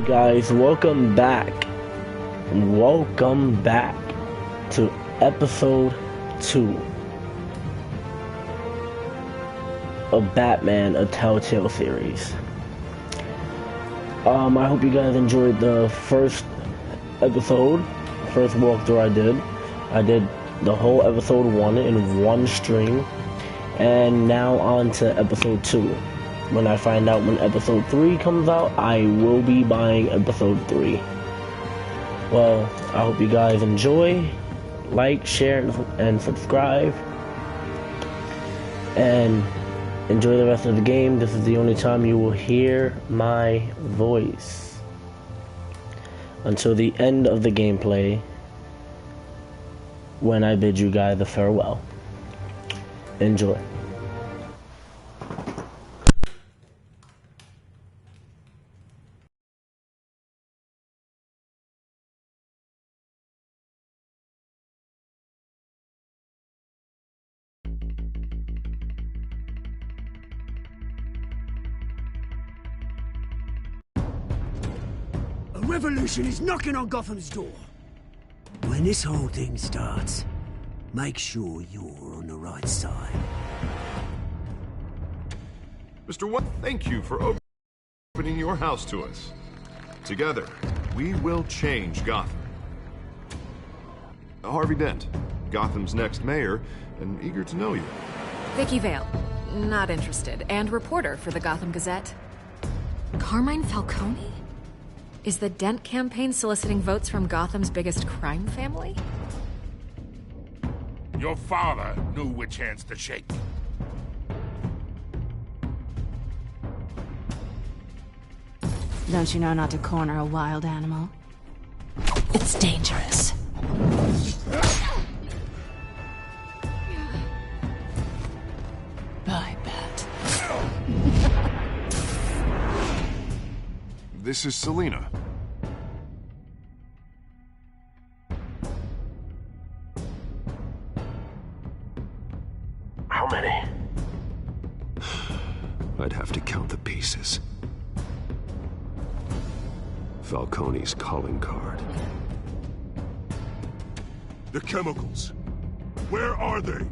Guys, welcome back. Welcome back to episode 2 of Batman, a Telltale series. I hope you guys enjoyed the first episode, first walkthrough I did. I did the whole episode 1 in one stream, and now on to episode 2. When I find out when episode 3 comes out, I will be buying episode 3. Well, I hope you guys enjoy. Like, share, and subscribe. And enjoy the rest of the game. This is the only time you will hear my voice. Until the end of the gameplay, when I bid you guys a farewell. Enjoy. A revolution is knocking on Gotham's door. When this whole thing starts, make sure you're on the right side. Mr. White, thank you for opening your house to us. Together, we will change Gotham. Harvey Dent, Gotham's next mayor, and eager to know you. Vicky Vale, not interested, and reporter for the Gotham Gazette. Carmine Falcone? Is the Dent campaign soliciting votes from Gotham's biggest crime family? Your father knew which hands to shake. Don't you know not to corner a wild animal? It's dangerous. I bet. This is Selina. How many? I'd have to count the pieces. Falcone's calling card. The chemicals. Where are they?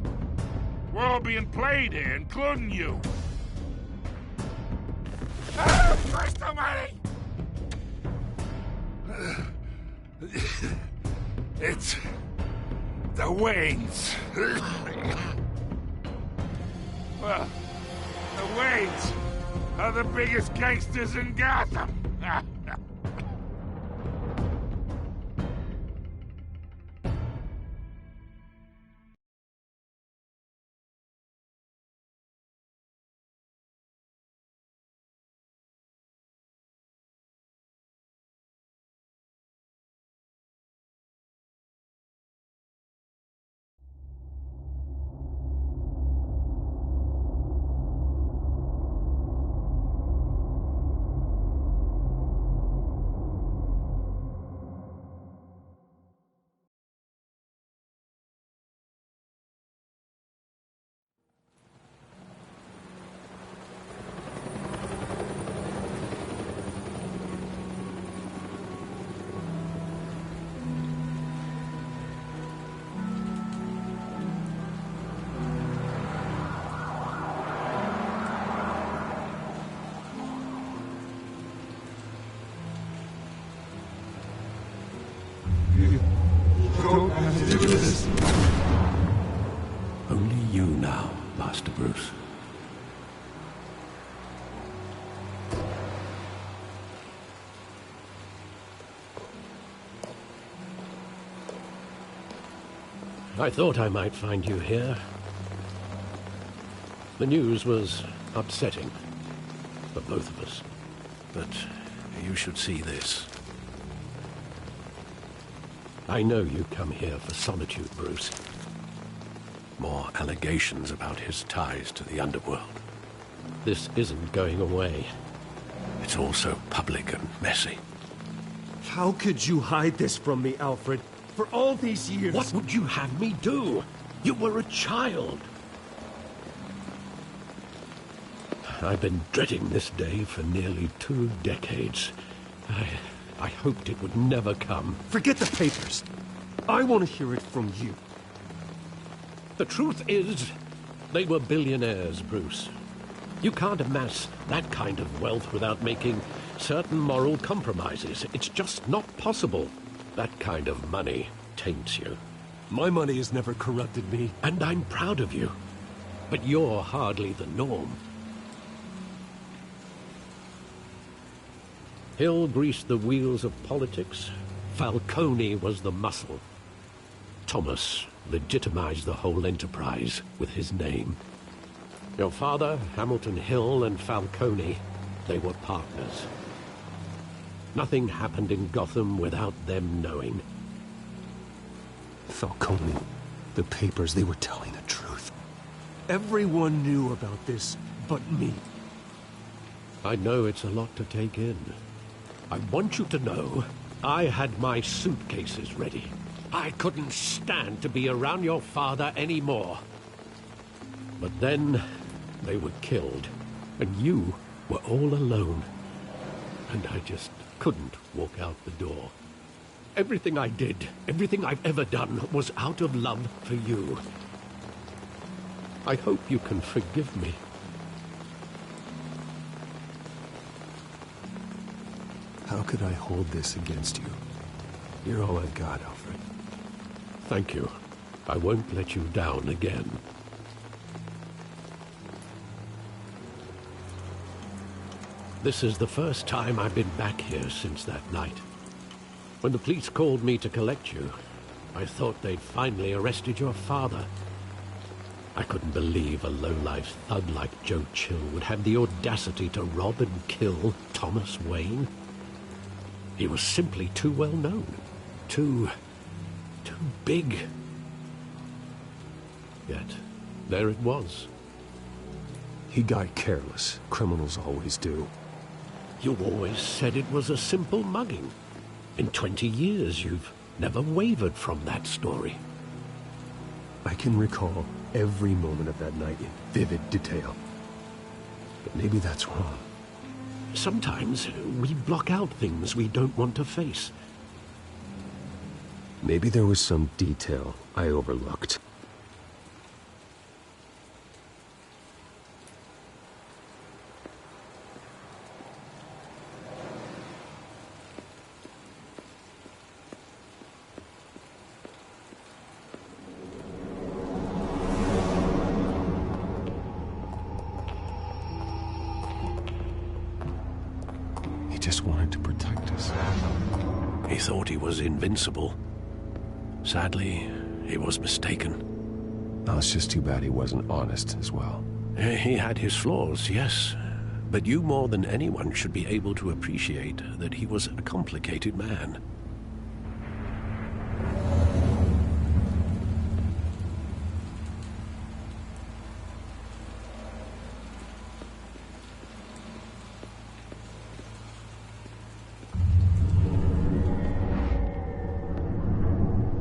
We're all being played here, including you. Ah, Christ almighty! It's the Waynes. Well, the Waynes are the biggest gangsters in Gotham. Only you now, Master Bruce. I thought I might find you here. The news was upsetting for both of us, but you should see this. I know you come here for solitude, Bruce. More allegations about his ties to the underworld. This isn't going away. It's all so public and messy. How could you hide this from me, Alfred? For all these years... What would you have me do? You were a child. I've been dreading this day for nearly 2 decades, I hoped it would never come. Forget the papers. I want to hear it from you. The truth is, they were billionaires, Bruce. You can't amass that kind of wealth without making certain moral compromises. It's just not possible. That kind of money taints you. My money has never corrupted me. And I'm proud of you. But you're hardly the norm. Hill greased the wheels of politics. Falcone was the muscle. Thomas legitimized the whole enterprise with his name. Your father, Hamilton Hill, and Falcone, they were partners. Nothing happened in Gotham without them knowing. Falcone, the papers, they were telling the truth. Everyone knew about this but me. I know it's a lot to take in. I want you to know I had my suitcases ready. I couldn't stand to be around your father anymore. But then they were killed, and you were all alone. And I just couldn't walk out the door. Everything I did, everything I've ever done, was out of love for you. I hope you can forgive me. How could I hold this against you? You're all I've got, Alfred. Thank you. I won't let you down again. This is the first time I've been back here since that night. When the police called me to collect you, I thought they'd finally arrested your father. I couldn't believe a low-life thug like Joe Chill would have the audacity to rob and kill Thomas Wayne. He was simply too well known. Too big. Yet, there it was. He got careless. Criminals always do. You always said it was a simple mugging. In 20 years, you've never wavered from that story. I can recall every moment of that night in vivid detail. But maybe that's wrong. Sometimes we block out things we don't want to face. Maybe there was some detail I overlooked. He just wanted to protect us. He thought he was invincible. Sadly, he was mistaken. Oh, it's just too bad he wasn't honest as well. He had his flaws, yes. But you more than anyone should be able to appreciate that he was a complicated man.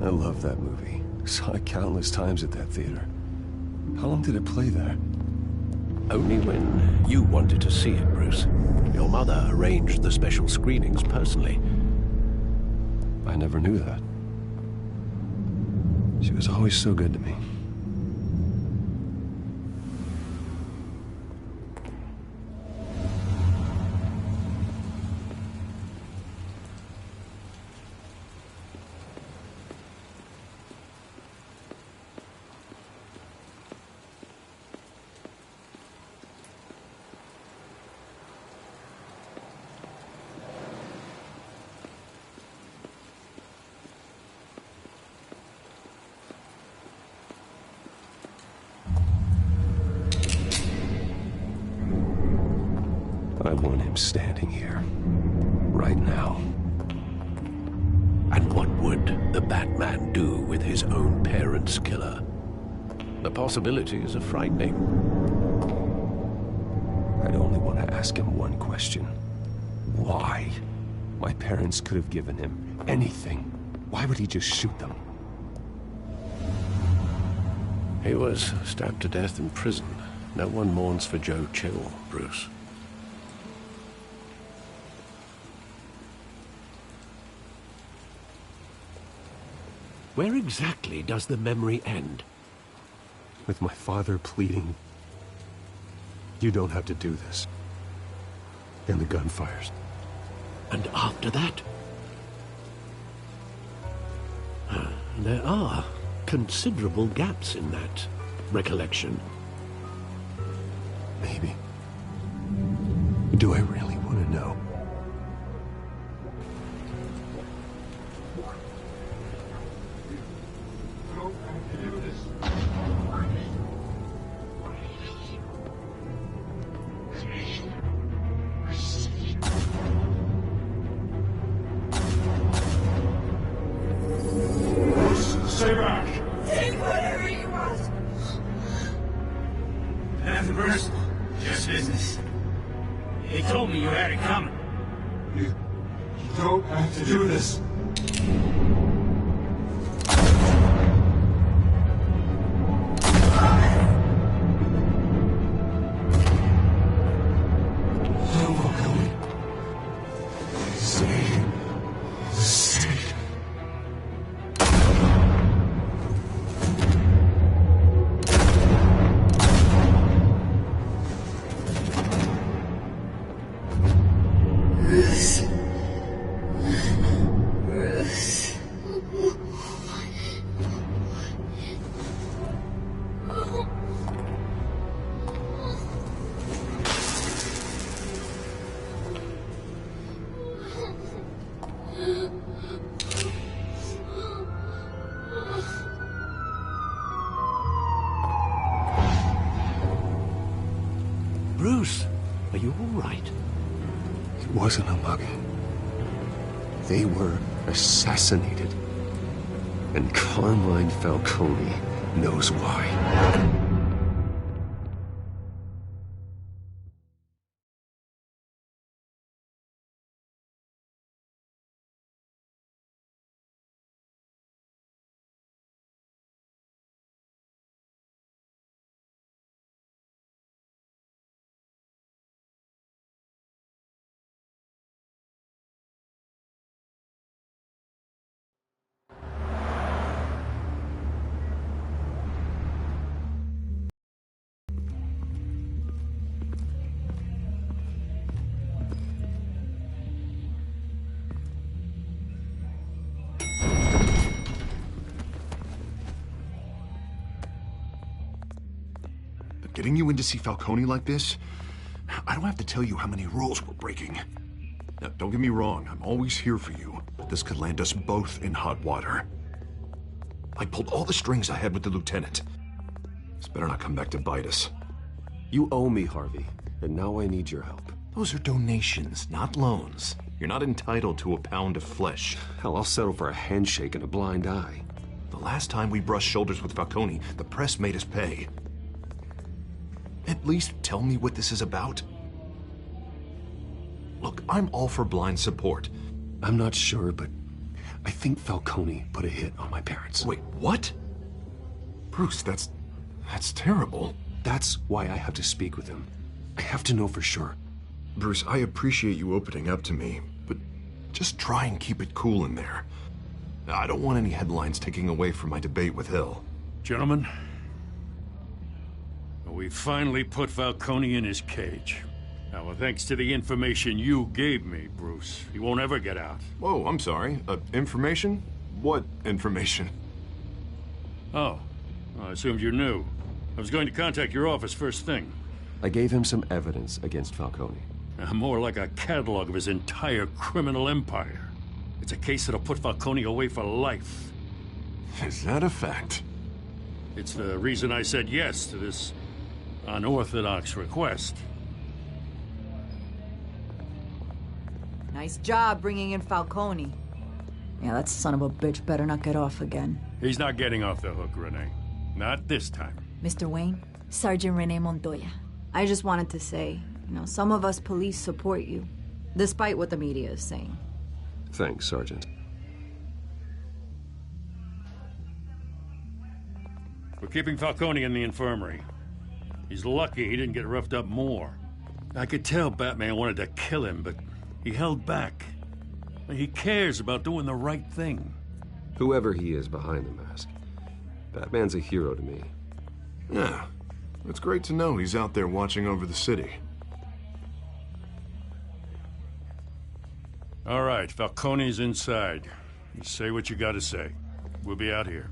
I love that movie. Saw it countless times at that theater. How long did it play there? Only when you wanted to see it, Bruce. Your mother arranged the special screenings personally. I never knew that. She was always so good to me. I want him standing here, right now. And what would the Batman do with his own parents' killer? The possibilities are frightening. I'd only want to ask him one question. Why? My parents could have given him anything. Why would he just shoot them? He was stabbed to death in prison. No one mourns for Joe Chill, Bruce. Where exactly does the memory end? With my father pleading, "You don't have to do this." And the gun fires. And after that? There are considerable gaps in that recollection. Maybe. Do I really want to know? Stay back! Take whatever you want. Nothing personal, just business. He told me you had it coming. You don't have to do this. Bruce, are you all right? It wasn't a mug. They were assassinated. And Carmine Falcone knows why. Getting you in to see Falcone like this? I don't have to tell you how many rules we're breaking. Now, don't get me wrong, I'm always here for you, but this could land us both in hot water. I pulled all the strings I had with the lieutenant. This better not come back to bite us. You owe me, Harvey, and now I need your help. Those are donations, not loans. You're not entitled to a pound of flesh. Hell, I'll settle for a handshake and a blind eye. The last time we brushed shoulders with Falcone, the press made us pay. At least tell me what this is about. Look, I'm all for blind support. I'm not sure, but I think Falcone put a hit on my parents. Wait, what? Bruce, that's terrible. That's why I have to speak with him. I have to know for sure. Bruce, I appreciate you opening up to me, but just try and keep it cool in there. I don't want any headlines taking away from my debate with Hill. Gentlemen, we finally put Falcone in his cage. Now, thanks to the information you gave me, Bruce, he won't ever get out. Whoa, I'm sorry. Information? What information? Oh, I assumed you knew. I was going to contact your office first thing. I gave him some evidence against Falcone. More like a catalog of his entire criminal empire. It's a case that'll put Falcone away for life. Is that a fact? It's the reason I said yes to this unorthodox request. Nice job bringing in Falcone. Yeah, that son of a bitch better not get off again. He's not getting off the hook, Renee. Not this time. Mr. Wayne, Sergeant Renee Montoya. I just wanted to say, some of us police support you, despite what the media is saying. Thanks, Sergeant. We're keeping Falcone in the infirmary. He's lucky he didn't get roughed up more. I could tell Batman wanted to kill him, but he held back. He cares about doing the right thing. Whoever he is behind the mask. Batman's a hero to me. Yeah, it's great to know he's out there watching over the city. All right, Falcone's inside. You say what you gotta say. We'll be out here.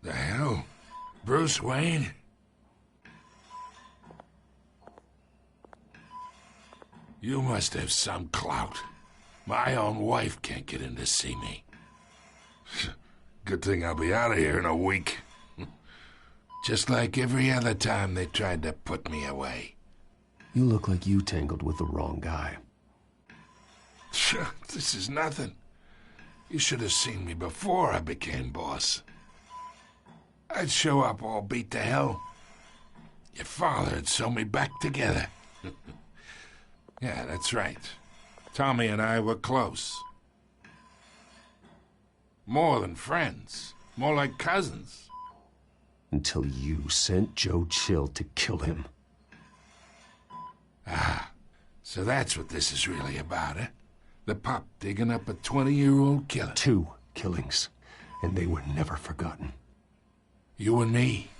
The hell? Bruce Wayne? You must have some clout. My own wife can't get in to see me. Good thing I'll be out of here in a week. Just like every other time they tried to put me away. You look like you tangled with the wrong guy. This is nothing. You should have seen me before I became boss. I'd show up all beat to hell. Your father'd sew me back together. Yeah, that's right. Tommy and I were close. More than friends. More like cousins. Until you sent Joe Chill to kill him. Ah, so that's what this is really about, eh? The pup digging up a 20-year-old killer. 2 killings, and they were never forgotten. You and me,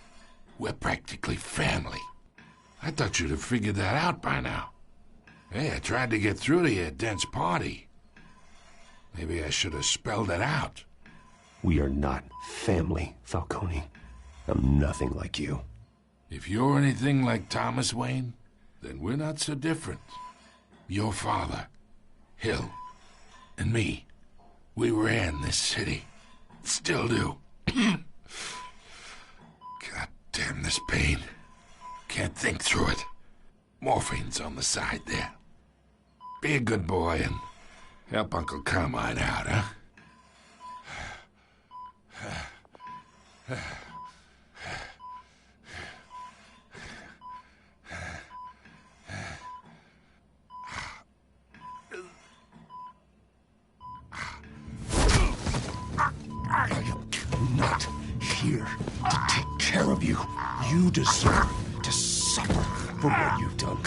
we're practically family. I thought you'd have figured that out by now. Hey, I tried to get through to your dense party. Maybe I should have spelled it out. We are not family, Falcone. I'm nothing like you. If you're anything like Thomas Wayne, then we're not so different. Your father, Hill, and me, we ran this city. Still do. God damn this pain. Can't think through it. Morphine's on the side there. Be a good boy and help Uncle Carmine out, huh? I am not here to take care of you. You deserve to suffer for what you've done.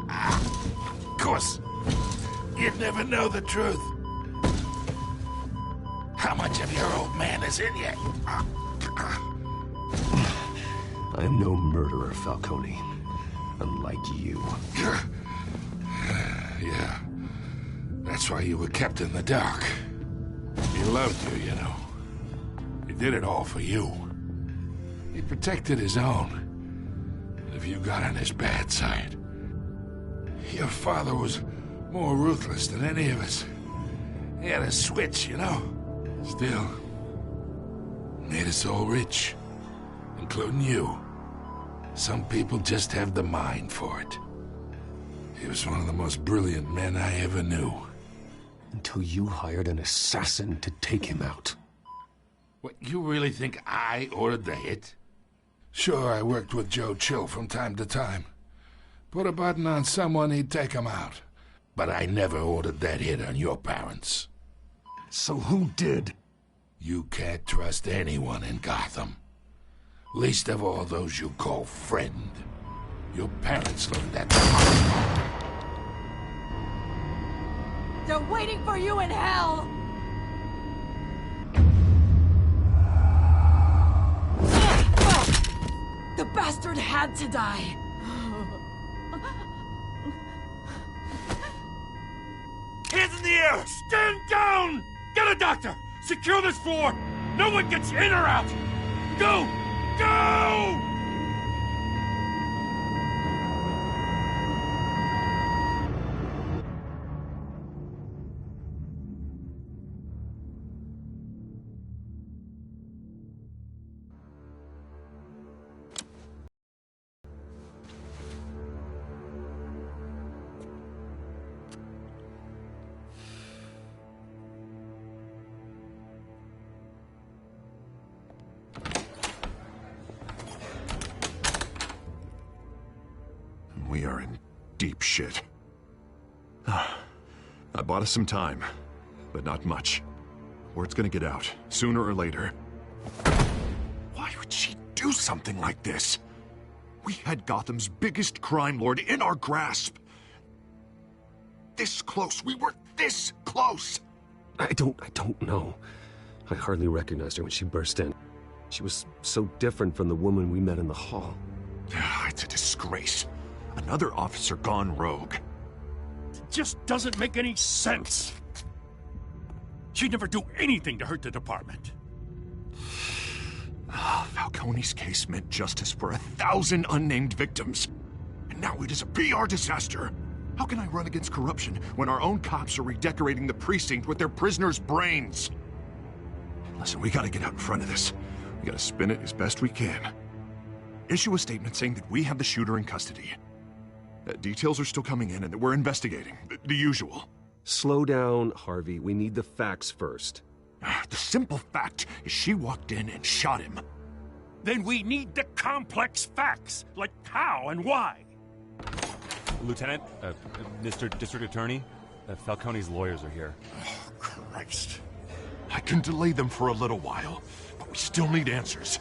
Of course. You'd never know the truth. How much of your old man is in you? I am no murderer, Falcone. Unlike you. Yeah. That's why you were kept in the dark. He loved you, you know. He did it all for you. He protected his own. And if you got on his bad side, your father was more ruthless than any of us. He had a switch, you know. Still, made us all rich, including you. Some people just have the mind for it. He was one of the most brilliant men I ever knew. Until you hired an assassin to take him out. What, you really think I ordered the hit? Sure, I worked with Joe Chill from time to time. Put a button on someone, he'd take him out. But I never ordered that hit on your parents. So who did? You can't trust anyone in Gotham. Least of all those you call friend. Your parents learned that. They're waiting for you in hell! The bastard had to die. Hands in the air! Stand down! Get a doctor! Secure this floor! No one gets in or out! Go! Go! We are in deep shit. I bought us some time, but not much. Word's gonna get out, sooner or later. Why would she do something like this? We had Gotham's biggest crime lord in our grasp. This close. We were this close. I don't know. I hardly recognized her when she burst in. She was so different from the woman we met in the hall. It's a disgrace. Another officer gone rogue. It just doesn't make any sense. She'd never do anything to hurt the department. Falcone's case meant justice for 1,000 unnamed victims. And now it is a PR disaster. How can I run against corruption when our own cops are redecorating the precinct with their prisoners' brains? Listen, we gotta get out in front of this. We gotta spin it as best we can. Issue a statement saying that we have the shooter in custody. Details are still coming in and that we're investigating. The usual. Slow down, Harvey. We need the facts first. The simple fact is she walked in and shot him. Then we need the complex facts, like how and why. Lieutenant, Mr. District Attorney, Falcone's lawyers are here. Oh, Christ. I can delay them for a little while, but we still need answers.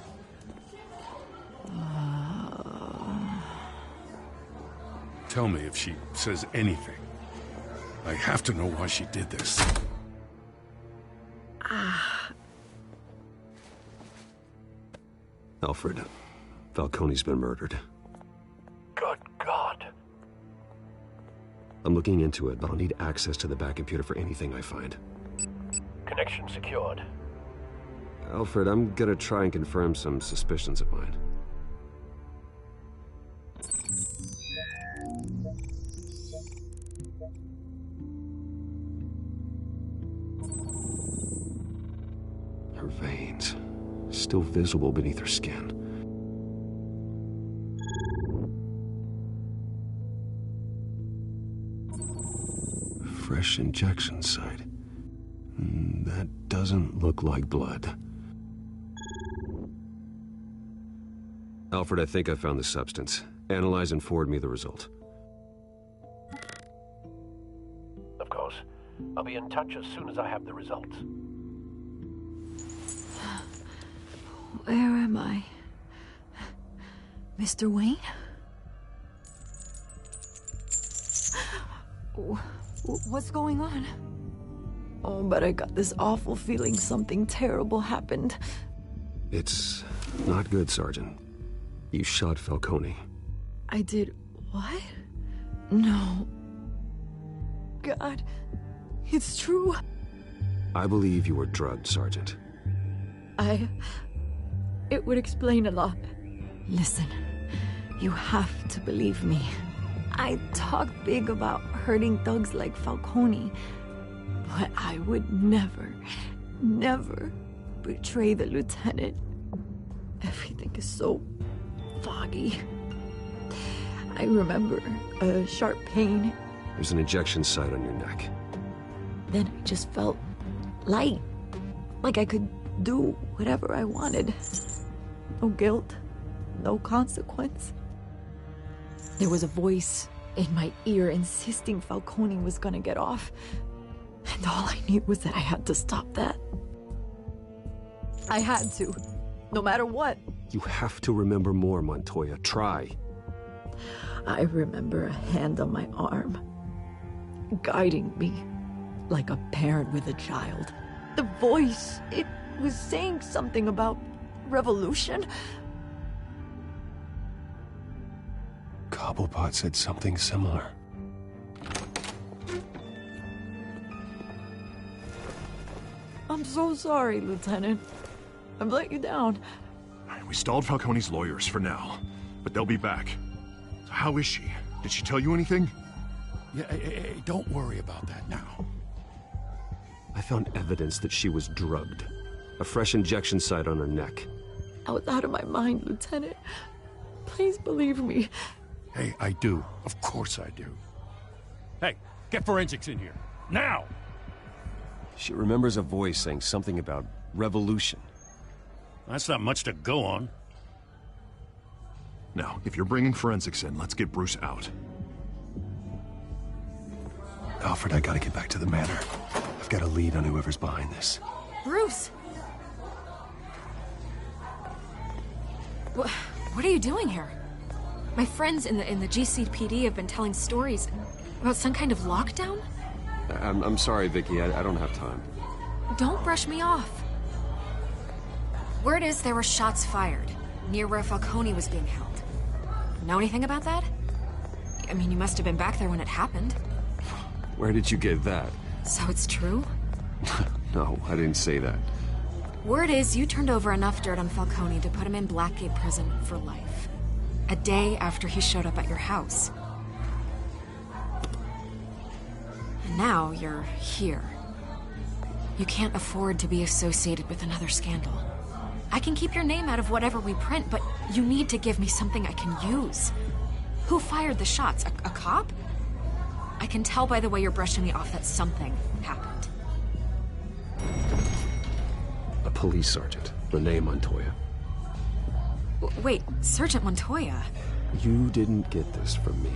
Tell me if she says anything. I have to know why she did this. Alfred, Falcone's been murdered. Good God. I'm looking into it, but I'll need access to the back computer for anything I find. Connection secured. Alfred, I'm gonna try and confirm some suspicions of mine. Her veins, still visible beneath her skin. Fresh injection site. That doesn't look like blood. Alfred, I think I found the substance. Analyze and forward me the result. Of course. I'll be in touch as soon as I have the results. Where am I? Mr. Wayne? What's going on? Oh, but I got this awful feeling something terrible happened. It's not good, Sergeant. You shot Falcone. I did what? No. God, it's true. I believe you were drugged, Sergeant. It would explain a lot. Listen, you have to believe me. I talk big about hurting thugs like Falcone, but I would never betray the lieutenant. Everything is so foggy. I remember a sharp pain. There's an injection site on your neck. Then I just felt light, like I could do whatever I wanted. No guilt, no consequence. There was a voice in my ear insisting Falcone was gonna get off. And all I knew was that I had to stop that. I had to, no matter what. You have to remember more, Montoya. Try. I remember a hand on my arm, guiding me like a parent with a child. The voice, it was saying something about revolution. Cobblepot said something similar. I'm so sorry, Lieutenant. I've let you down. We stalled Falcone's lawyers for now, but they'll be back. So how is she? Did she tell you anything? Yeah, hey, don't worry about that now. I found evidence that she was drugged. A fresh injection site on her neck. I was out of my mind, Lieutenant. Please believe me. Hey, I do. Of course I do. Hey, get forensics in here. Now! She remembers a voice saying something about revolution. That's not much to go on. Now, if you're bringing forensics in, let's get Bruce out. Alfred, I gotta get back to the manor. I've got a lead on whoever's behind this. Bruce! What are you doing here? My friends in the GCPD have been telling stories about some kind of lockdown? I'm sorry, Vicky. I don't have time. Don't brush me off. Word is there were shots fired near where Falcone was being held. Know anything about that? I mean, you must have been back there when it happened. Where did you get that? So it's true? No, I didn't say that. Word is you turned over enough dirt on Falcone to put him in Blackgate Prison for life. A day after he showed up at your house. And now you're here. You can't afford to be associated with another scandal. I can keep your name out of whatever we print, but you need to give me something I can use. Who fired the shots? A cop? I can tell by the way you're brushing me off that something happened. A police sergeant, Rene Montoya. Wait, Sergeant Montoya? You didn't get this from me.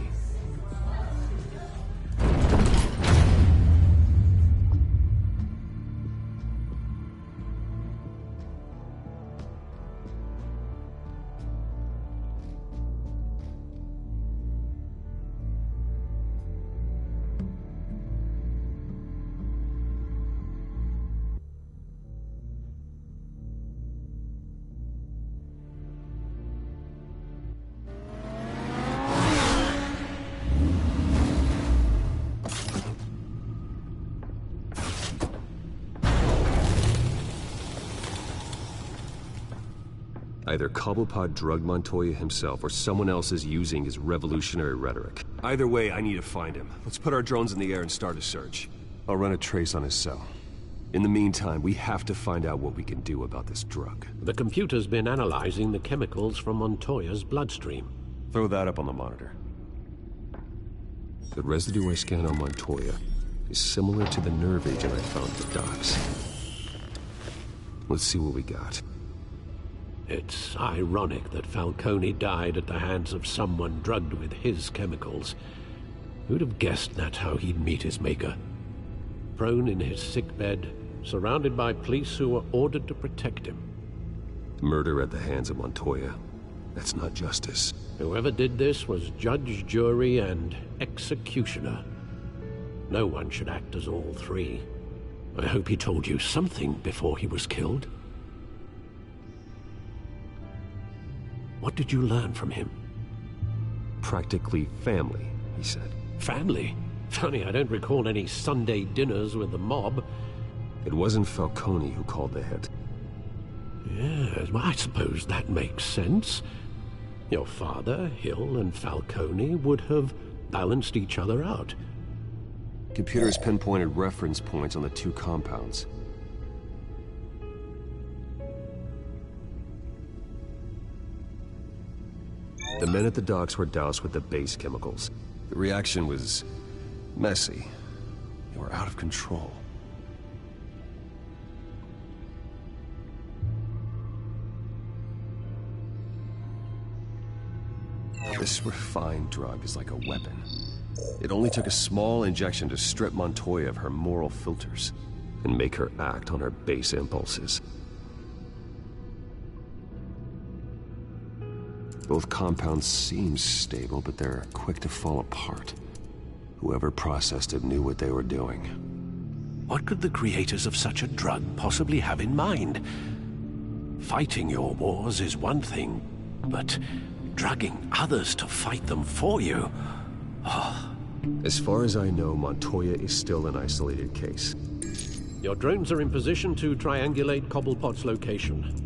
Either Cobblepot drugged Montoya himself, or someone else is using his revolutionary rhetoric. Either way, I need to find him. Let's put our drones in the air and start a search. I'll run a trace on his cell. In the meantime, we have to find out what we can do about this drug. The computer's been analyzing the chemicals from Montoya's bloodstream. Throw that up on the monitor. The residue I scanned on Montoya is similar to the nerve agent I found at the docks. Let's see what we got. It's ironic that Falcone died at the hands of someone drugged with his chemicals. Who'd have guessed that's how he'd meet his maker? Prone in his sickbed, surrounded by police who were ordered to protect him. Murder at the hands of Montoya. That's not justice. Whoever did this was judge, jury, and executioner. No one should act as all three. I hope he told you something before he was killed. What did you learn from him? Practically family, he said. Family? Funny, I don't recall any Sunday dinners with the mob. It wasn't Falcone who called the hit. Yes, well, I suppose that makes sense. Your father, Hill, and Falcone would have balanced each other out. Computers pinpointed reference points on the two compounds. The men at the docks were doused with the base chemicals. The reaction was messy. They were out of control. This refined drug is like a weapon. It only took a small injection to strip Montoya of her moral filters and make her act on her base impulses. Both compounds seem stable, but they're quick to fall apart. Whoever processed it knew what they were doing. What could the creators of such a drug possibly have in mind? Fighting your wars is one thing, but drugging others to fight them for you? Oh. As far as I know, Montoya is still an isolated case. Your drones are in position to triangulate Cobblepot's location.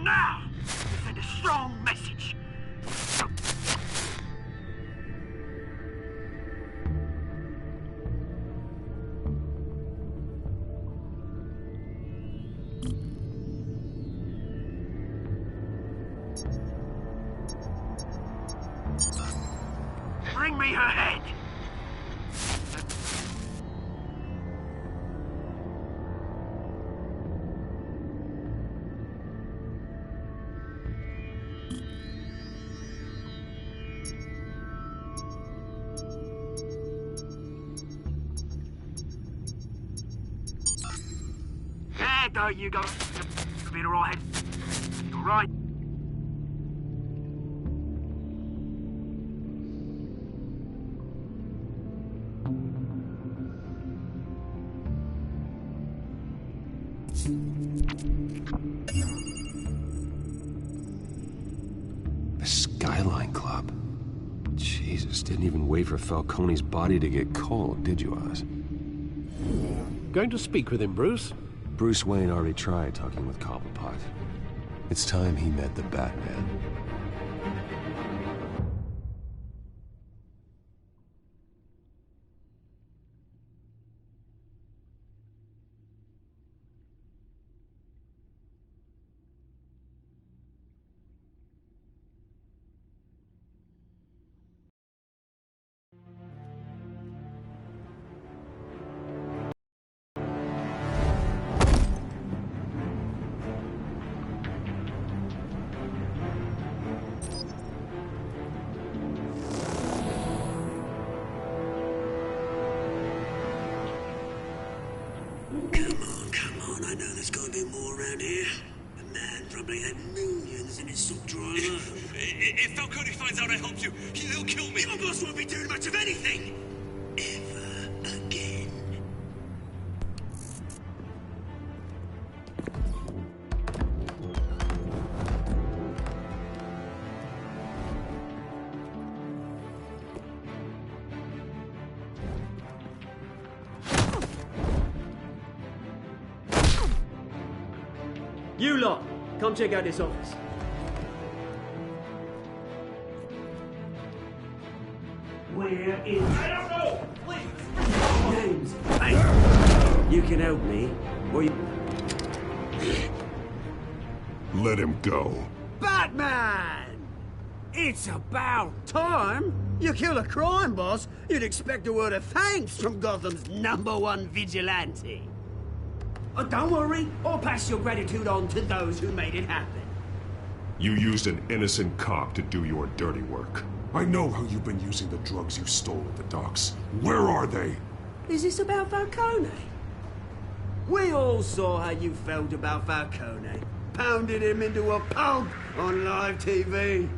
now to send a strong message. Bring me her head! There, don't you go. Be alright. Right. The Skyline Club. Jesus, didn't even wait for Falcone's body to get cold, did you, Oz? Going to speak with him, Bruce? Bruce Wayne already tried talking with Cobblepot. It's time he met the Batman. Come on, I know there's gotta be more around here. The man probably had millions in his sub driver. If Falcone finds out I helped you, he'll kill me. Your boss won't be doing much of anything. Ever again. You lot, come check out this office. Where is... I don't know! Please! James, hey, you can help me, or you... Let him go. Batman! It's about time. You kill a crime boss, you'd expect a word of thanks from Gotham's #1 vigilante. Oh, don't worry, I'll pass your gratitude on to those who made it happen. You used an innocent cop to do your dirty work. I know how you've been using the drugs you stole at the docks. Where are they? Is this about Falcone? We all saw how you felt about Falcone. Pounded him into a pulp on live TV.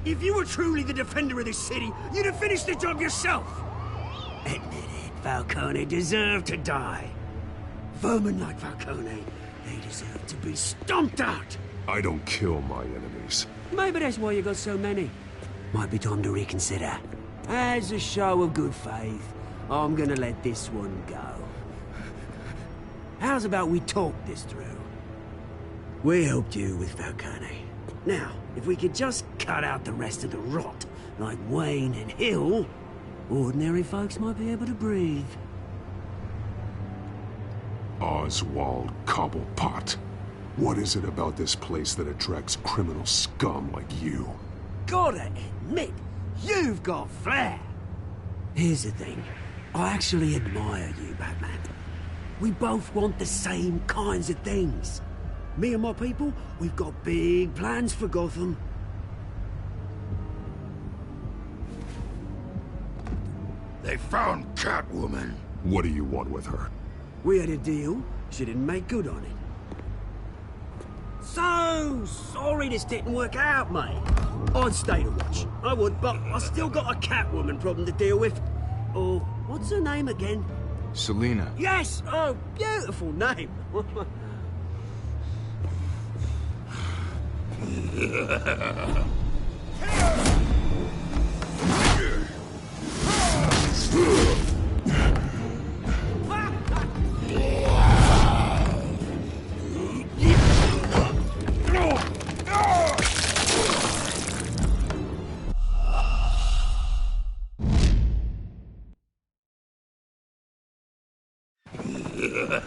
If you were truly the defender of this city, you'd have finished the job yourself. Admit it, Falcone deserved to die. Vermin like Falcone, they deserve to be stomped out. I don't kill my enemies. Maybe that's why you got so many. Might be time to reconsider. As a show of good faith, I'm gonna let this one go. How's about we talk this through? We helped you with Falcone. Now, if we could just cut out the rest of the rot, like Wayne and Hill, ordinary folks might be able to breathe. Oswald Cobblepot. What is it about this place that attracts criminal scum like you? Gotta admit, you've got flair. Here's the thing. I actually admire you, Batman. We both want the same kinds of things. Me and my people, we've got big plans for Gotham. They found Catwoman. What do you want with her? We had a deal. She didn't make good on it. So sorry this didn't work out, mate. I'd stay to watch. I would, but I still got a Catwoman problem to deal with. Oh, what's her name again? Selina. Yes! Oh, beautiful name. Gonna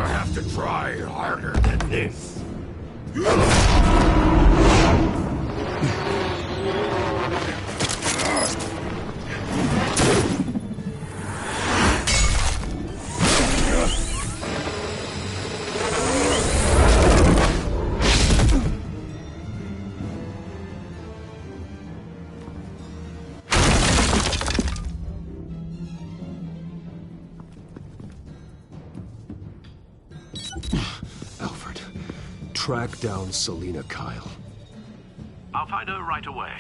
have to try harder than this. Alfred, track down Selina Kyle. I'll find her right away.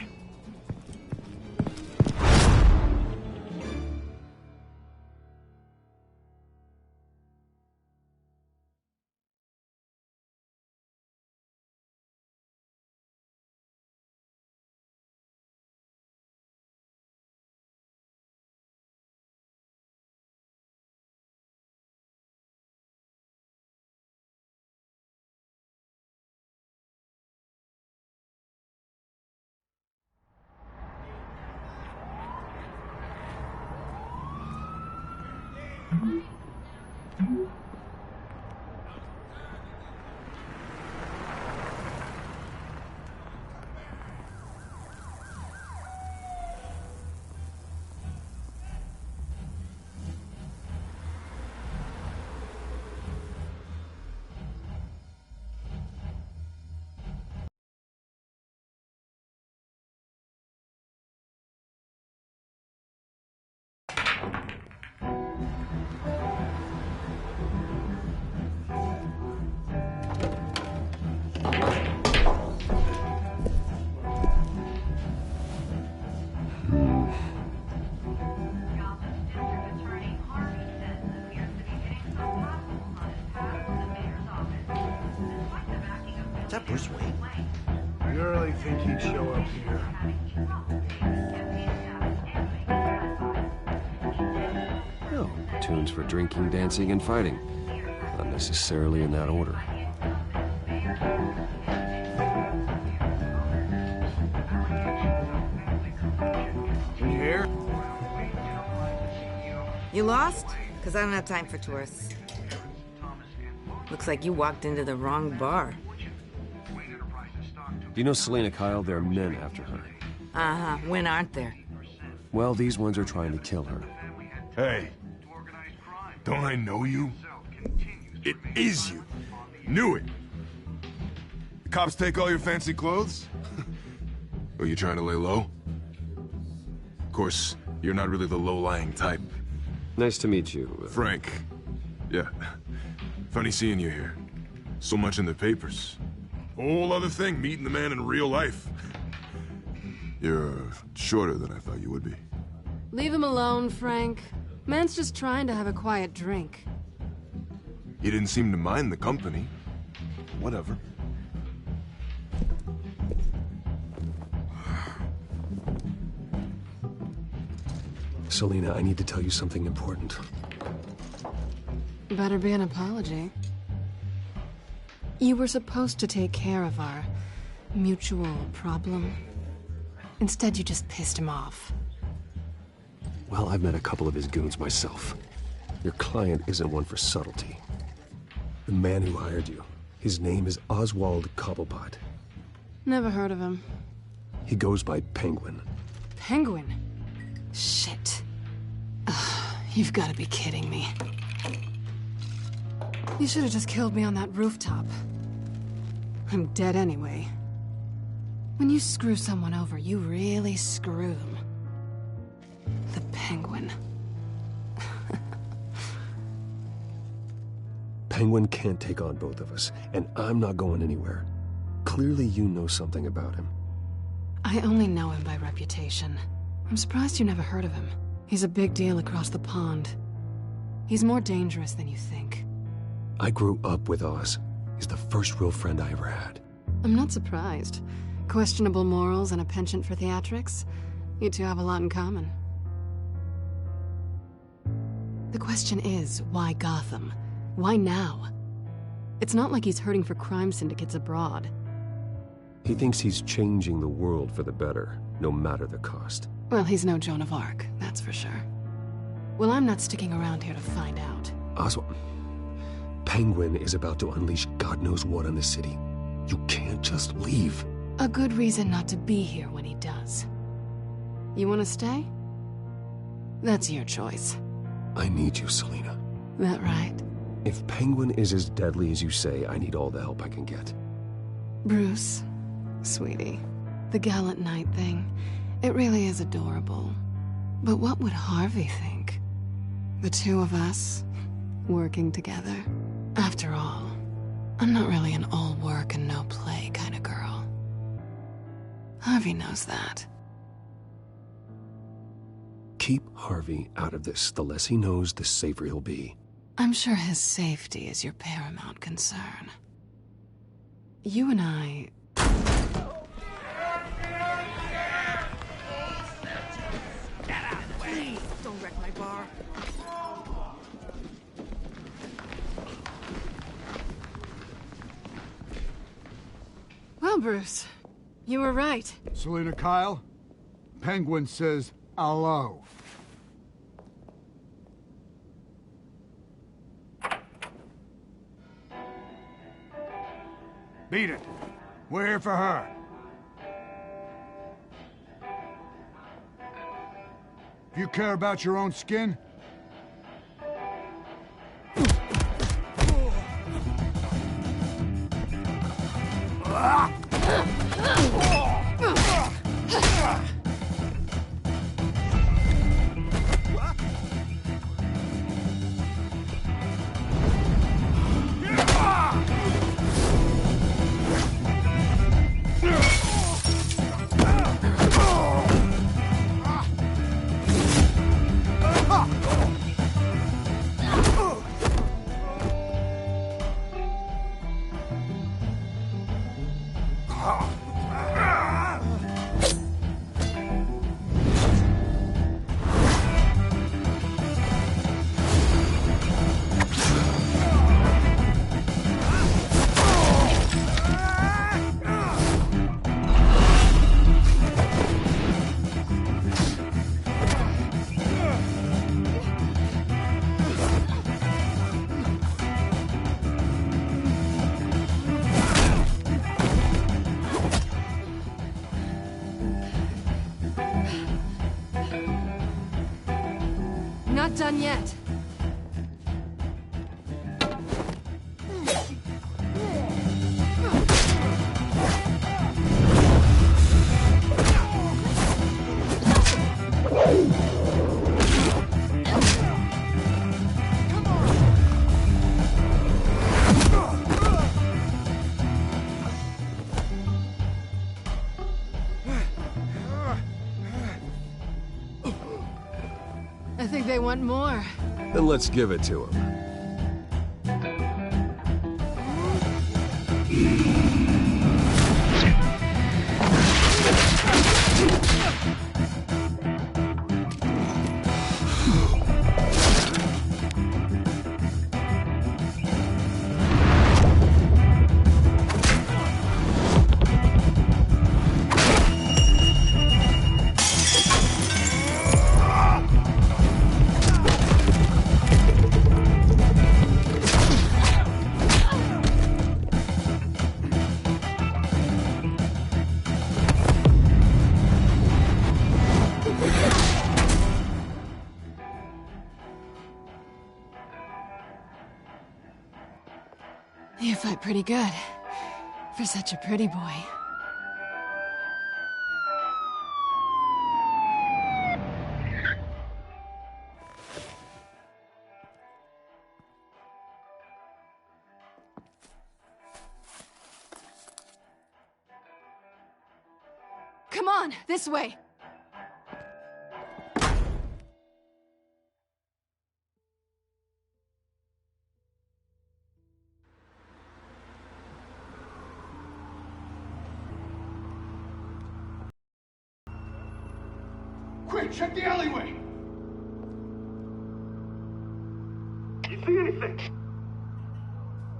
Is that Bruce Wayne? You really think he'd show up here? Oh, tunes for drinking, dancing, and fighting. Not necessarily in that order. You here? You lost? Because I don't have time for tourists. Looks like you walked into the wrong bar. Do you know Selina Kyle? There are men after her. Uh-huh. When aren't there? Well, these ones are trying to kill her. Hey, don't I know you? It is you. Knew it. The cops take all your fancy clothes? Are you trying to lay low? Of course, you're not really the low-lying type. Nice to meet you. Frank. Yeah. Funny seeing you here. So much in the papers. Whole other thing, meeting the man in real life. You're shorter than I thought you would be. Leave him alone, Frank. Man's just trying to have a quiet drink. He didn't seem to mind the company. Whatever. Selina, I need to tell you something important. Better be an apology. You were supposed to take care of our mutual problem. Instead, you just pissed him off. Well, I've met a couple of his goons myself. Your client isn't one for subtlety. The man who hired you, his name is Oswald Cobblepot. Never heard of him. He goes by Penguin. Penguin? Shit. Ugh, you've got to be kidding me. You should have just killed me on that rooftop. I'm dead anyway. When you screw someone over, you really screw them. The Penguin. Penguin can't take on both of us, and I'm not going anywhere. Clearly you know something about him. I only know him by reputation. I'm surprised you never heard of him. He's a big deal across the pond. He's more dangerous than you think. I grew up with Oz. He's the first real friend I ever had. I'm not surprised. Questionable morals and a penchant for theatrics. You two have a lot in common. The question is, why Gotham? Why now? It's not like he's hurting for crime syndicates abroad. He thinks he's changing the world for the better, no matter the cost. Well, he's no Joan of Arc, that's for sure. Well, I'm not sticking around here to find out. Oswald, Penguin is about to unleash God knows what on the city. You can't just leave. A good reason not to be here when he does. You want to stay? That's your choice. I need you, Selina. That right? If Penguin is as deadly as you say, I need all the help I can get. Bruce, sweetie, the gallant knight thing, it really is adorable. But what would Harvey think? The two of us, working together. After all, I'm not really an all work and no play kind of girl. Harvey knows that. Keep Harvey out of this. The less he knows, the safer he'll be. I'm sure his safety is your paramount concern. You and I... Please, don't wreck my bar. Well, Bruce, you were right. Selina Kyle, Penguin says hello. Beat it. We're here for her. If you care about your own skin, not done yet. I think they want more. Then let's give it to him. You fight pretty good. For such a pretty boy. Come on, this way! quick, check the alleyway! anything.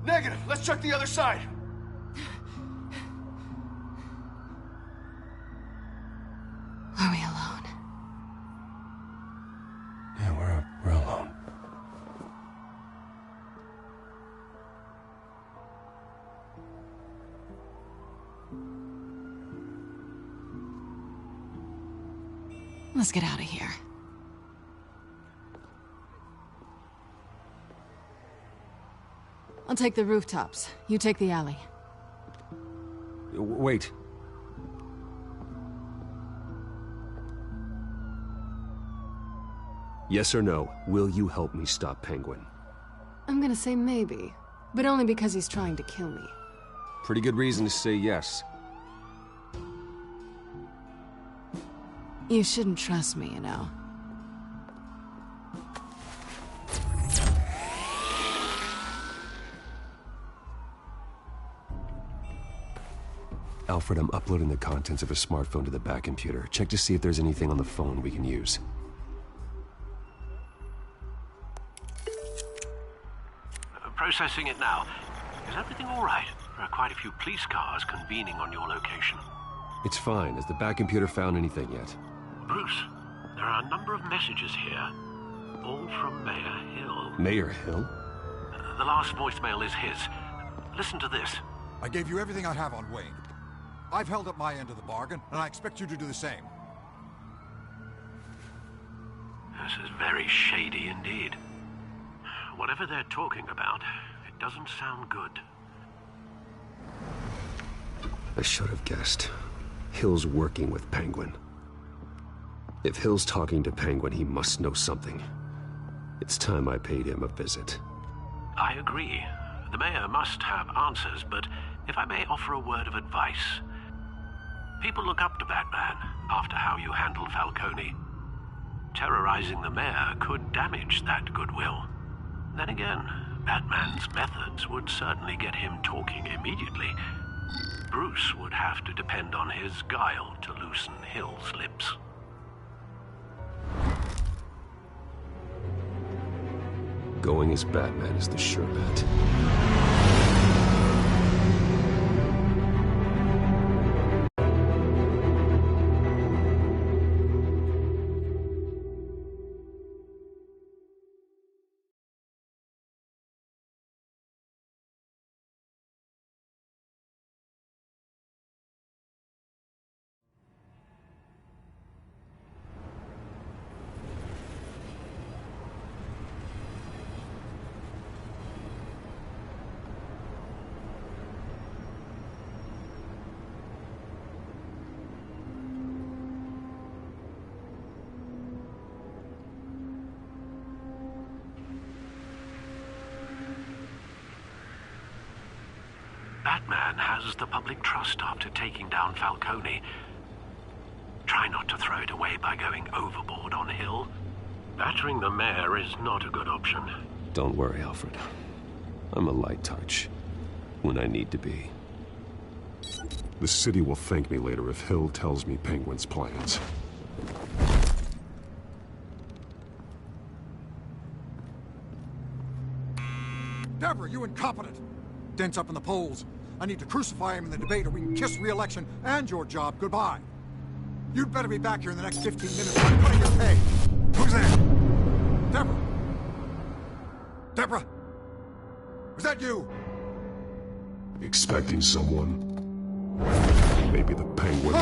Negative. Let's check the other side. Are we alone? Yeah, we're alone. Let's get out of here. I'll take the rooftops. You take the alley. Wait. Yes or no, will you help me stop Penguin? I'm gonna say maybe, but only because he's trying to kill me. Pretty good reason to say yes. You shouldn't trust me, you know. Alfred, I'm uploading the contents of a smartphone to the back computer. Check to see if there's anything on the phone we can use. Processing it now. Is everything all right? There are quite a few police cars convening on your location. It's fine. Has the back computer found anything yet? Bruce, there are a number of messages here, all from Mayor Hill. Mayor Hill? The last voicemail is his. Listen to this. I gave you everything I have on Wayne. I've held up my end of the bargain, and I expect you to do the same. This is very shady indeed. Whatever they're talking about, it doesn't sound good. I should have guessed. Hill's working with Penguin. If Hill's talking to Penguin, he must know something. It's time I paid him a visit. I agree. The mayor must have answers, but if I may offer a word of advice. People look up to Batman after how you handled Falcone. Terrorizing the mayor could damage that goodwill. Then again, Batman's methods would certainly get him talking immediately. Bruce would have to depend on his guile to loosen Hill's lips. Going as Batman is the sure bet. Batman has the public trust after taking down Falcone. Try not to throw it away by going overboard on Hill. Battering the mayor is not a good option. Don't worry, Alfred. I'm a light touch. When I need to be. The city will thank me later if Hill tells me Penguin's plans. Deborah, you incompetent! Dent's up in the polls. I need to crucify him in the debate or we can kiss re-election and your job goodbye. You'd better be back here in the next 15 minutes or I'm cutting your pay. Who's there? Deborah? Deborah? Was that you? Expecting someone? Maybe the Penguin.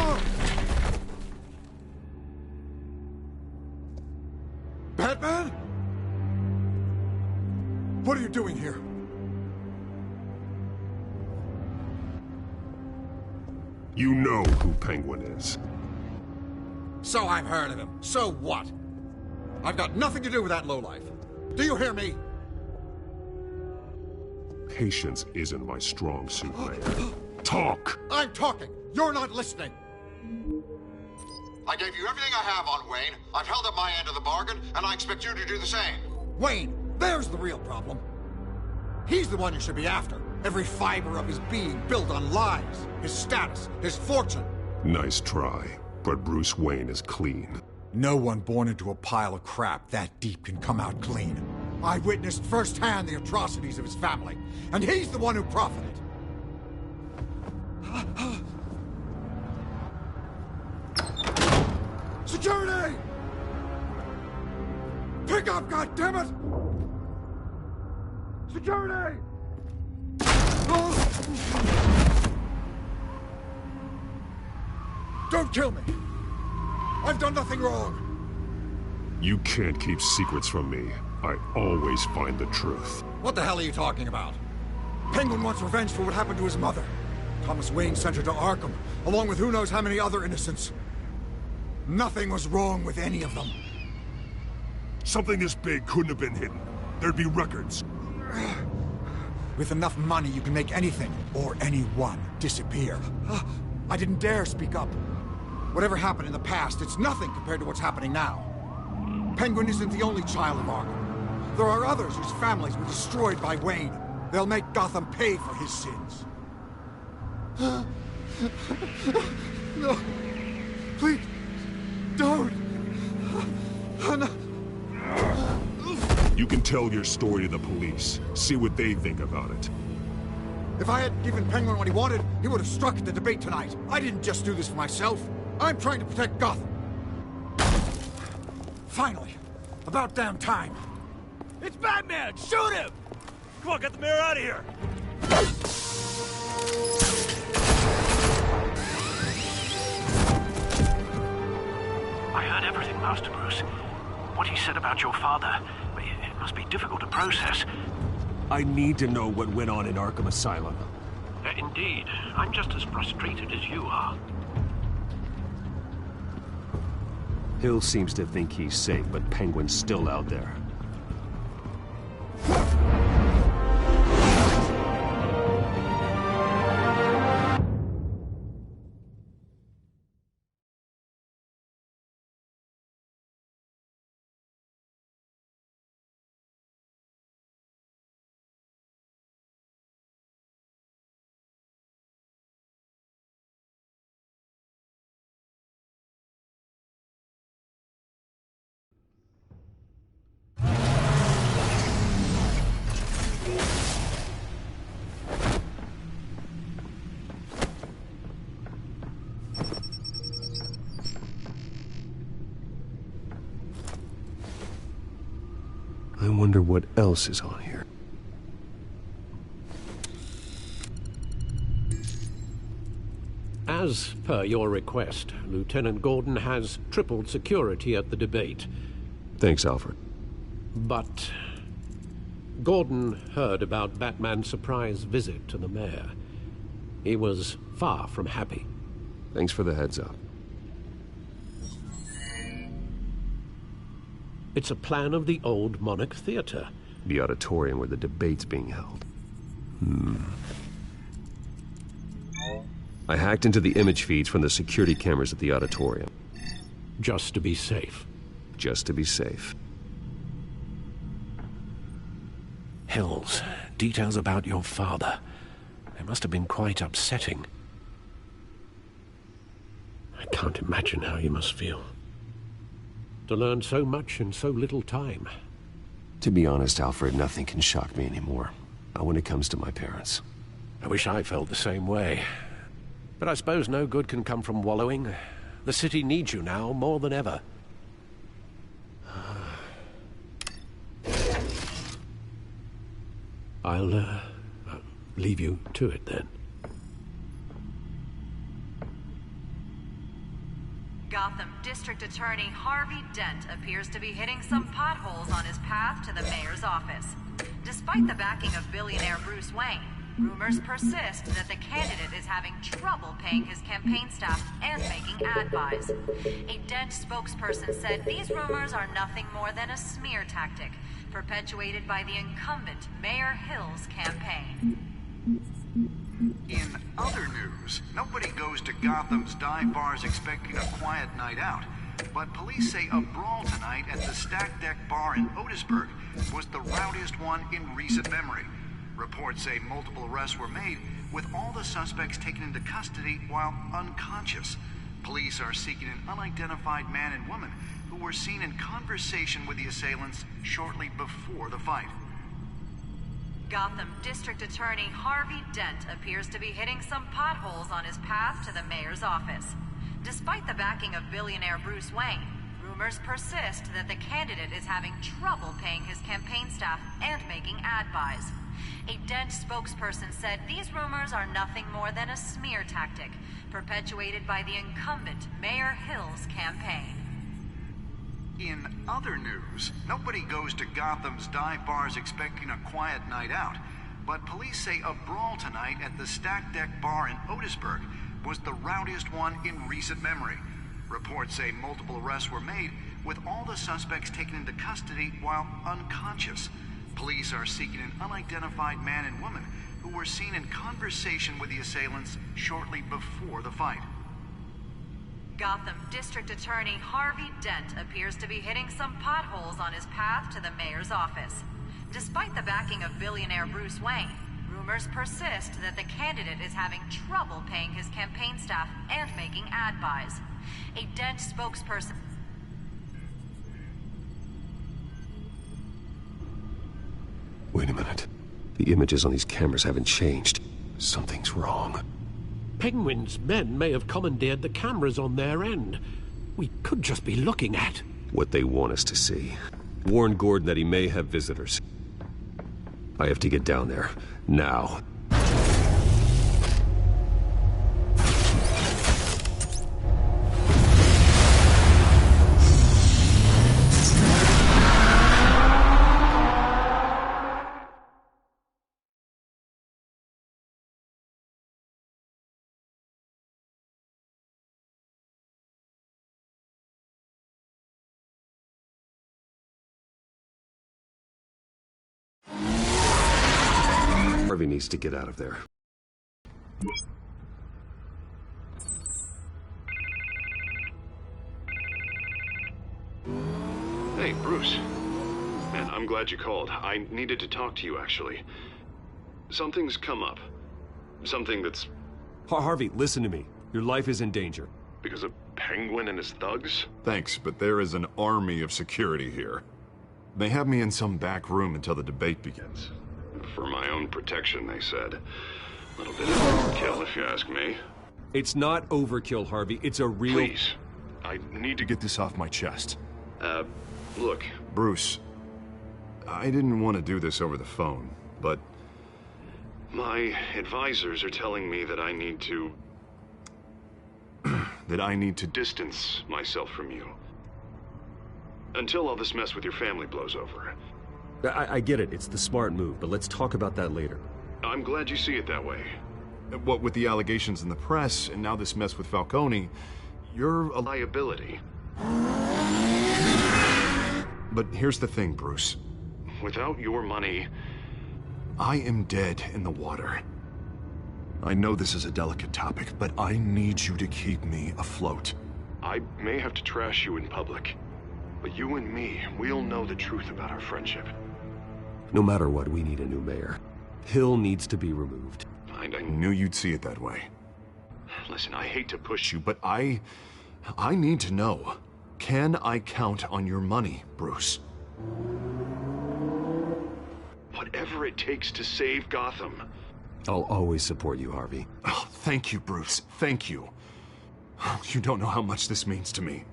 Batman? What are you doing here? You know who Penguin is. So I've heard of him. So what? I've got nothing to do with that lowlife. Do you hear me? Patience isn't my strong suit, Mayor. Talk! I'm talking. You're not listening. I gave you everything I have on Wayne. I've held up my end of the bargain, and I expect you to do the same. Wayne, there's the real problem. He's the one you should be after. Every fiber of his being built on lies, his status, his fortune. Nice try, but Bruce Wayne is clean. No one born into a pile of crap that deep can come out clean. I witnessed firsthand the atrocities of his family, and he's the one who profited. Security! Pick up, goddammit! Security! Don't kill me! I've done nothing wrong! You can't keep secrets from me. I always find the truth. What the hell are you talking about? Penguin wants revenge for what happened to his mother. Thomas Wayne sent her to Arkham, along with who knows how many other innocents. Nothing was wrong with any of them. Something this big couldn't have been hidden. There'd be records. With enough money, you can make anything, or anyone, disappear. I didn't dare speak up. Whatever happened in the past, it's nothing compared to what's happening now. Penguin isn't the only child of Arkham. There are others whose families were destroyed by Wayne. They'll make Gotham pay for his sins. No. Please. Don't. No. You can tell your story to the police. See what they think about it. If I had given Penguin what he wanted, he would have struck at the debate tonight. I didn't just do this for myself. I'm trying to protect Gotham. Finally. About damn time. It's Batman! Shoot him! Come on, get the mayor out of here! I heard everything, Master Bruce. What he said about your father, it must be difficult to process. I need to know what went on in Arkham Asylum. Indeed. I'm just as frustrated as you are. Hill seems to think he's safe, but Penguin's still out there. I wonder what else is on here. As per your request, Lieutenant Gordon has tripled security at the debate. Thanks, Alfred. But Gordon heard about Batman's surprise visit to the mayor. He was far from happy. Thanks for the heads up. It's a plan of the old Monarch Theater. The auditorium where the debate's being held. I hacked into the image feeds from the security cameras at the auditorium. Just to be safe. Just to be safe. Hills, details about your father. They must have been quite upsetting. I can't imagine how you must feel. To learn so much in so little time. To be honest, Alfred, nothing can shock me anymore. Not when it comes to my parents. I wish I felt the same way. But I suppose no good can come from wallowing. The city needs you now more than ever. I'll leave you to it then. Gotham District Attorney Harvey Dent appears to be hitting some potholes on his path to the mayor's office. Despite the backing of billionaire Bruce Wayne, rumors persist that the candidate is having trouble paying his campaign staff and making ad buys. A Dent spokesperson said these rumors are nothing more than a smear tactic, perpetuated by the incumbent Mayor Hill's campaign. In other news, nobody goes to Gotham's dive bars expecting a quiet night out. But police say a brawl tonight at the Stack Deck Bar in Otisburg was the rowdiest one in recent memory. Reports say multiple arrests were made, with all the suspects taken into custody while unconscious. Police are seeking an unidentified man and woman who were seen in conversation with the assailants shortly before the fight. Gotham District Attorney Harvey Dent appears to be hitting some potholes on his path to the mayor's office. Despite the backing of billionaire Bruce Wayne, rumors persist that the candidate is having trouble paying his campaign staff and making ad buys. A Dent spokesperson said these rumors are nothing more than a smear tactic perpetuated by the incumbent Mayor Hill's campaign. In other news, nobody goes to Gotham's dive bars expecting a quiet night out, but police say a brawl tonight at the Stack Deck Bar in Otisburg was the rowdiest one in recent memory. Reports say multiple arrests were made, with all the suspects taken into custody while unconscious. Police are seeking an unidentified man and woman who were seen in conversation with the assailants shortly before the fight. Gotham District Attorney Harvey Dent appears to be hitting some potholes on his path to the mayor's office. Despite the backing of billionaire Bruce Wayne, rumors persist that the candidate is having trouble paying his campaign staff and making ad buys. A Dent spokesperson... Wait a minute. The images on these cameras haven't changed. Something's wrong. Penguin's men may have commandeered the cameras on their end. We could just be looking at what they want us to see. Warn Gordon that he may have visitors. I have to get down there. Now. Harvey needs to get out of there. Hey, Bruce. Man, I'm glad you called. I needed to talk to you, actually. Something's come up. Something that's... Harvey, listen to me. Your life is in danger. Because of Penguin and his thugs? Thanks, but there is an army of security here. They have me in some back room until the debate begins. For my own protection, they said. A little bit of overkill, if you ask me. It's not overkill, Harvey. It's a real... Please. I need to Get this off my chest. Look. Bruce, I didn't want to do this over the phone, but... My advisors are telling me that I need to... that I need to distance myself from you. Until all this mess with your family blows over. I get it. It's the smart move, but let's talk about that later. I'm glad you see it that way. What with the allegations in the press, and now this mess with Falcone, you're a liability. But here's the thing, Bruce. Without your money... I am dead in the water. I know this is a delicate topic, but I need you to keep me afloat. I may have to trash you in public, but you and me, we'll know the truth about our friendship. No matter what, we need a new mayor. Hill needs to be removed. I knew you'd see it that way. Listen, I hate to push you, But I need to know. Can I count on your money, Bruce? Whatever it takes to save Gotham. I'll always support you, Harvey. Oh, thank you, Bruce. Thank you. You don't know how much this means to me.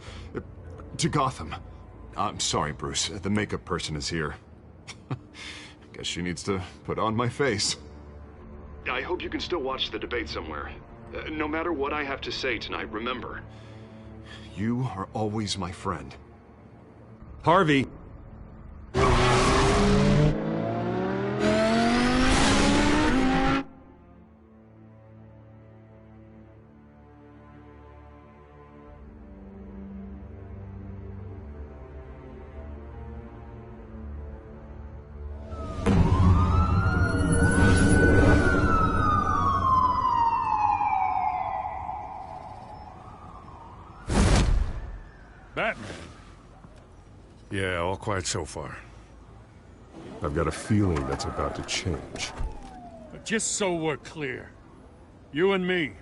To Gotham. I'm sorry, Bruce. The makeup person is here. Guess she needs to put on my face. I hope you can still watch the debate somewhere. No matter what I have to say tonight, remember. You are always my friend. Harvey! Batman. Yeah, all quiet so far. I've got a feeling that's about to change. But just so we're clear, you and me,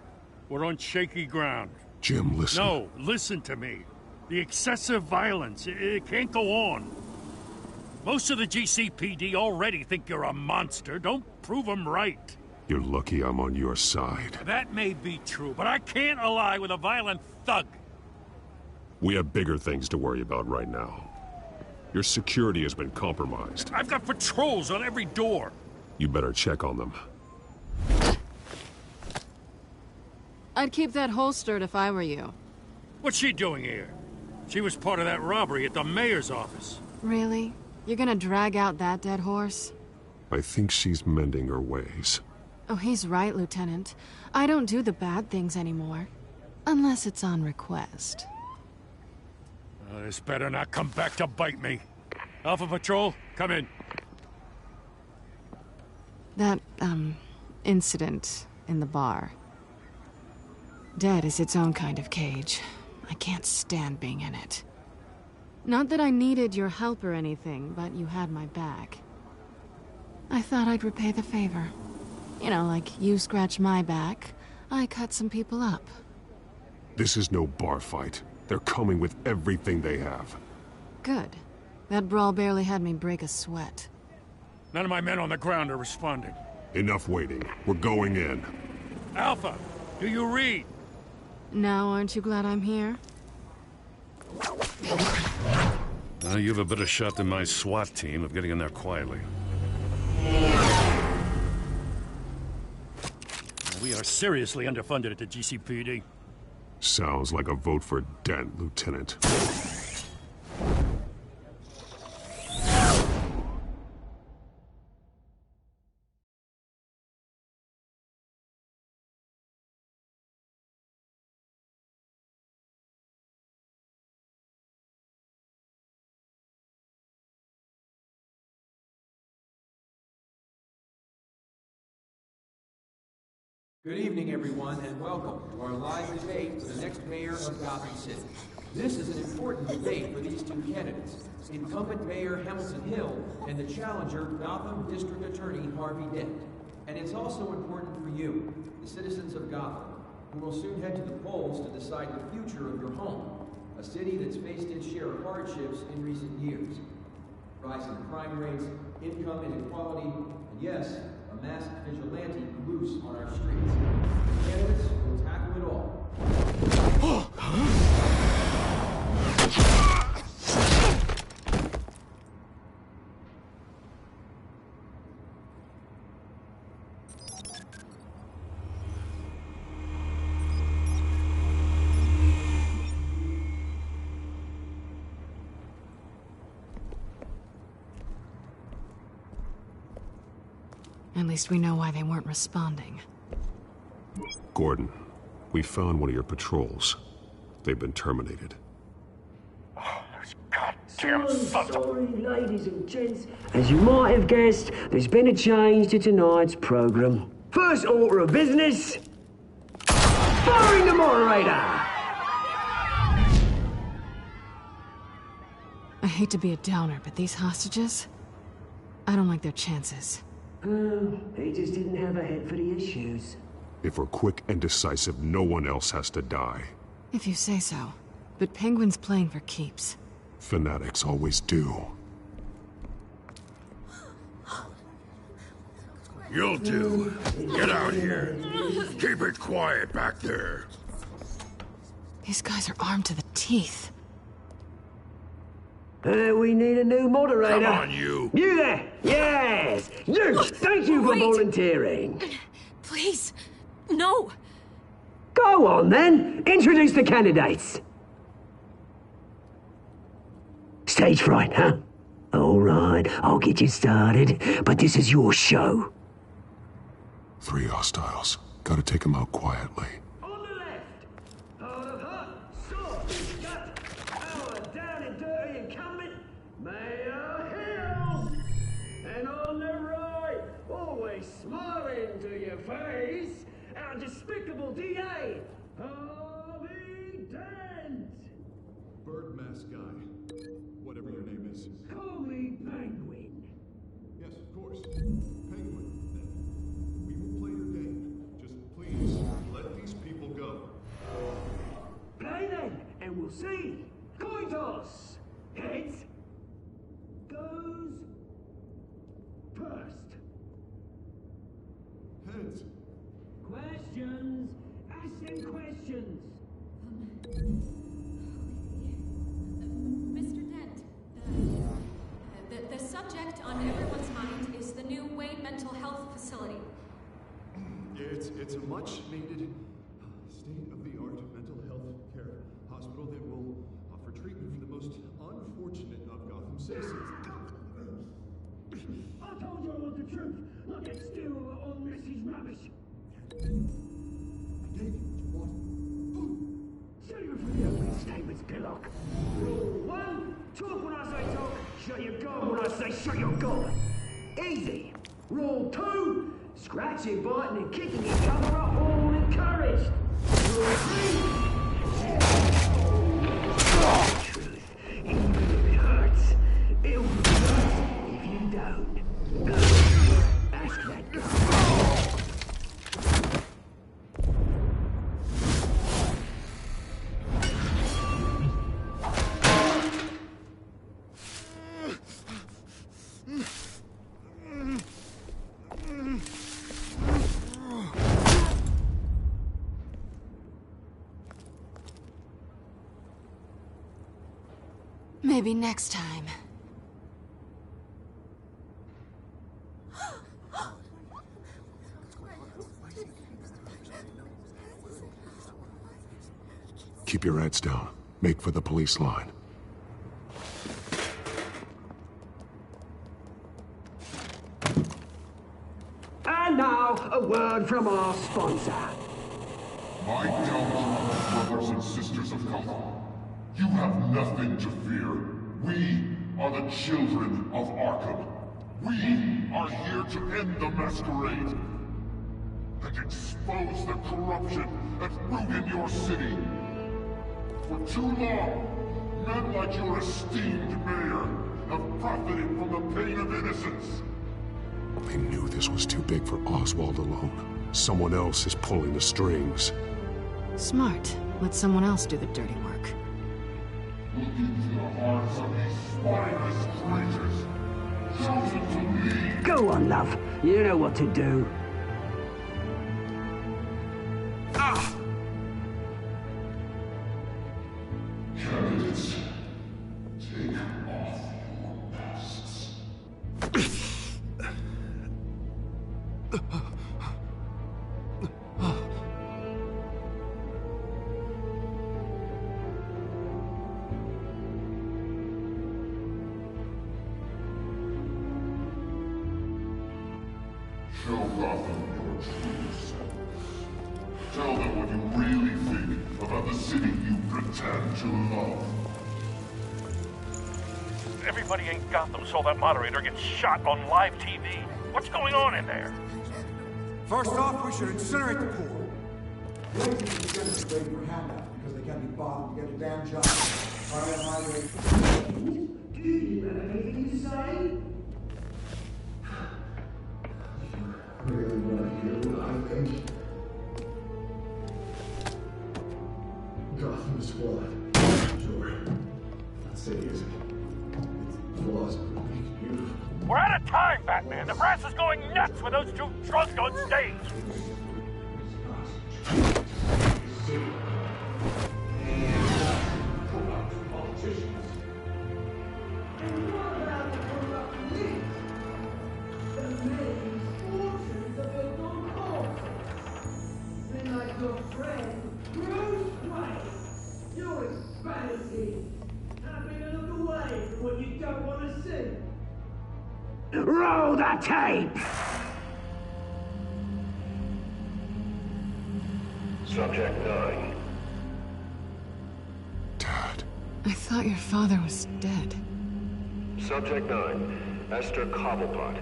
we're on shaky ground. Jim, listen. No, listen to me. The excessive violence, it can't go on. Most of the GCPD already think you're a monster. Don't prove them right. You're lucky I'm on your side. That may be true, but I can't ally with a violent thug. We have bigger things to worry about right now. Your security has been compromised. I've got patrols on every door. You better check on them. I'd keep that holstered if I were you. What's she doing here? She was part of that robbery at the mayor's office. Really? You're gonna drag out that dead horse? I think she's mending her ways. Oh, he's right, Lieutenant. I don't do the bad things anymore. Unless it's on request. This better not come back to bite me. Alpha Patrol, come in. That, incident in the bar. Dead is its own kind of cage. I can't stand being in it. Not that I needed your help or anything, but you had my back. I thought I'd repay the favor. You know, like you scratch my back, I cut some people up. This is no bar fight. They're coming with everything they have. Good. That brawl barely had me break a sweat. None of my men on the ground are responding. Enough waiting. We're going in. Alpha, do you read? Now, aren't you glad I'm here? You have a better shot than my SWAT team of getting in there quietly. We are seriously underfunded at the GCPD. Sounds like a vote for Dent, Lieutenant. Good evening, everyone, and welcome to our live debate for the next mayor of Gotham City. This is an important debate for these two candidates, incumbent Mayor Hamilton Hill and the challenger, Gotham District Attorney Harvey Dent. And it's also important for you, the citizens of Gotham, who will soon head to the polls to decide the future of your home, a city that's faced its share of hardships in recent years. Rising crime rates, income inequality, and yes, a masked vigilante loose on our streets. The candidates will tackle it all. At least we know why they weren't responding. Gordon, we found one of your patrols. They've been terminated. Sorry, ladies and gents. As you might have guessed, there's been a change to tonight's program. First order of business, firing the moderator! I hate to be a downer, but these hostages? I don't like their chances. He just didn't have a head for the issues. If we're quick and decisive, no one else has to die. If you say so. But Penguin's playing for keeps. Fanatics always do. You'll do. Get out here. Keep it quiet back there. These guys are armed to the teeth. We need a new moderator. Come on, you. You there! Yes! You! Thank you for volunteering. Please, no! Go on, then. Introduce the candidates. Stage fright, huh? All right, I'll get you started, but this is your show. 3 hostiles. Gotta take them out quietly. On the left, out of hot, sword, gut, our down and dirty incumbent, Mayor Hill. And on the right, always smiling to your face, our despicable DA, Harvey Dent. Bird mask guy. Whatever your name is. Call me Penguin. Yes, of course. Penguin. We will play your game. Just please, let these people go. ready? Coin toss. Heads goes first. Heads. Questions. Ask them questions. Mr. Dent, the subject on everyone's mind is the new Wayne Mental Health Facility. It's a much-needed state-of-the-art mental health care hospital that will offer treatment for the most unfortunate of Gotham citizens. I told you I want the truth. Not get still on Messie's rubbish. I gave you what you want. Save it for the opening statements, Pillock. Rule 1, talk when I say talk, shut your gob when I say shut your gob. Easy. Rule 2, scratching, biting and kicking each other are all encouraged. Rule 3, truth, even if it hurts, it'll hurt if you don't. Ask that guy. Maybe next time. Keep your heads down. Make for the police line. And now, a word from our sponsor. My downtrodden brothers and sisters of Gotham, you have nothing to fear. We are the children of Arkham. We are here to end the masquerade and expose the corruption at root in your city. For too long, men like your esteemed mayor have profited from the pain of innocence. I knew this was too big for Oswald alone. Someone else is pulling the strings. Smart. Let someone else do the dirty work. Look into the hearts of these spineless creatures, chosen to lead. Go on, love. You know what to do. Candidates, take off your masks. Show Gotham your true self. Tell them what you really think about the city you pretend to love. Everybody in Gotham saw that moderator get shot on live TV. What's going on in there? First off, we should incinerate the pool. Waiting for handouts because they can't be bothered to get a damn job. All right, moderator. Do you have anything to say? Really want to hear what I think? Gotham Squad. Sure. Not say easy. It's flaws, but make it beautiful. We're out of time, Batman. The press is going nuts with those two drunks on stage. And what about the corrupt police? The main fortunes of your own cause. Been like your friend, Bruce Wayne. You're expansive. Happy to look away from what you don't want to see. Roll the tape! Subject 9. I thought your father was dead. Subject 9, Esther Cobblepot.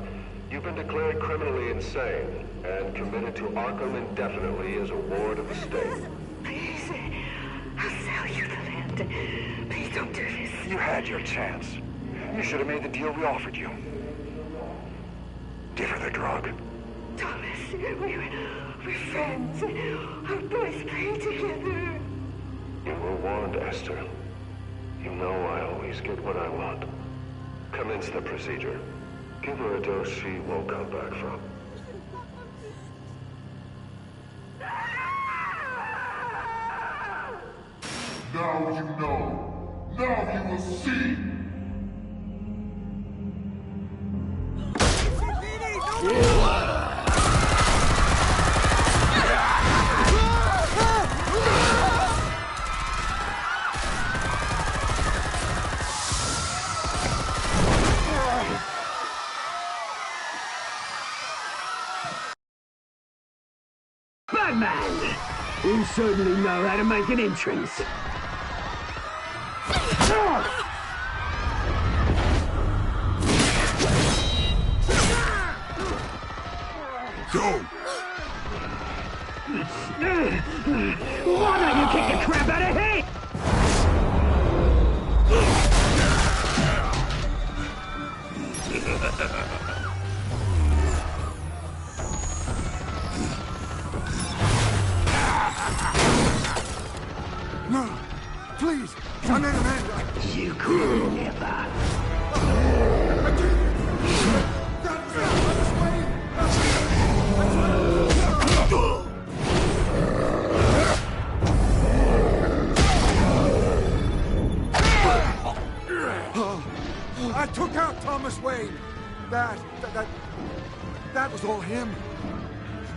You've been declared criminally insane and committed to Arkham indefinitely as a ward of the state. Please, I'll sell you the land. Please don't do this. You had your chance. You should have made the deal we offered you. Give her the drug. Thomas, we're friends. Our boys play together. You were warned, Esther. always get what I want. Commence the procedure. Give her a dose she won't come back from. Now you know. Now you will see. Batman! You certainly know how to make an entrance. Go! Why don't you kick the crap out of him? No, please, I'm in a man. You could never. I took out Thomas Wayne. That was all him.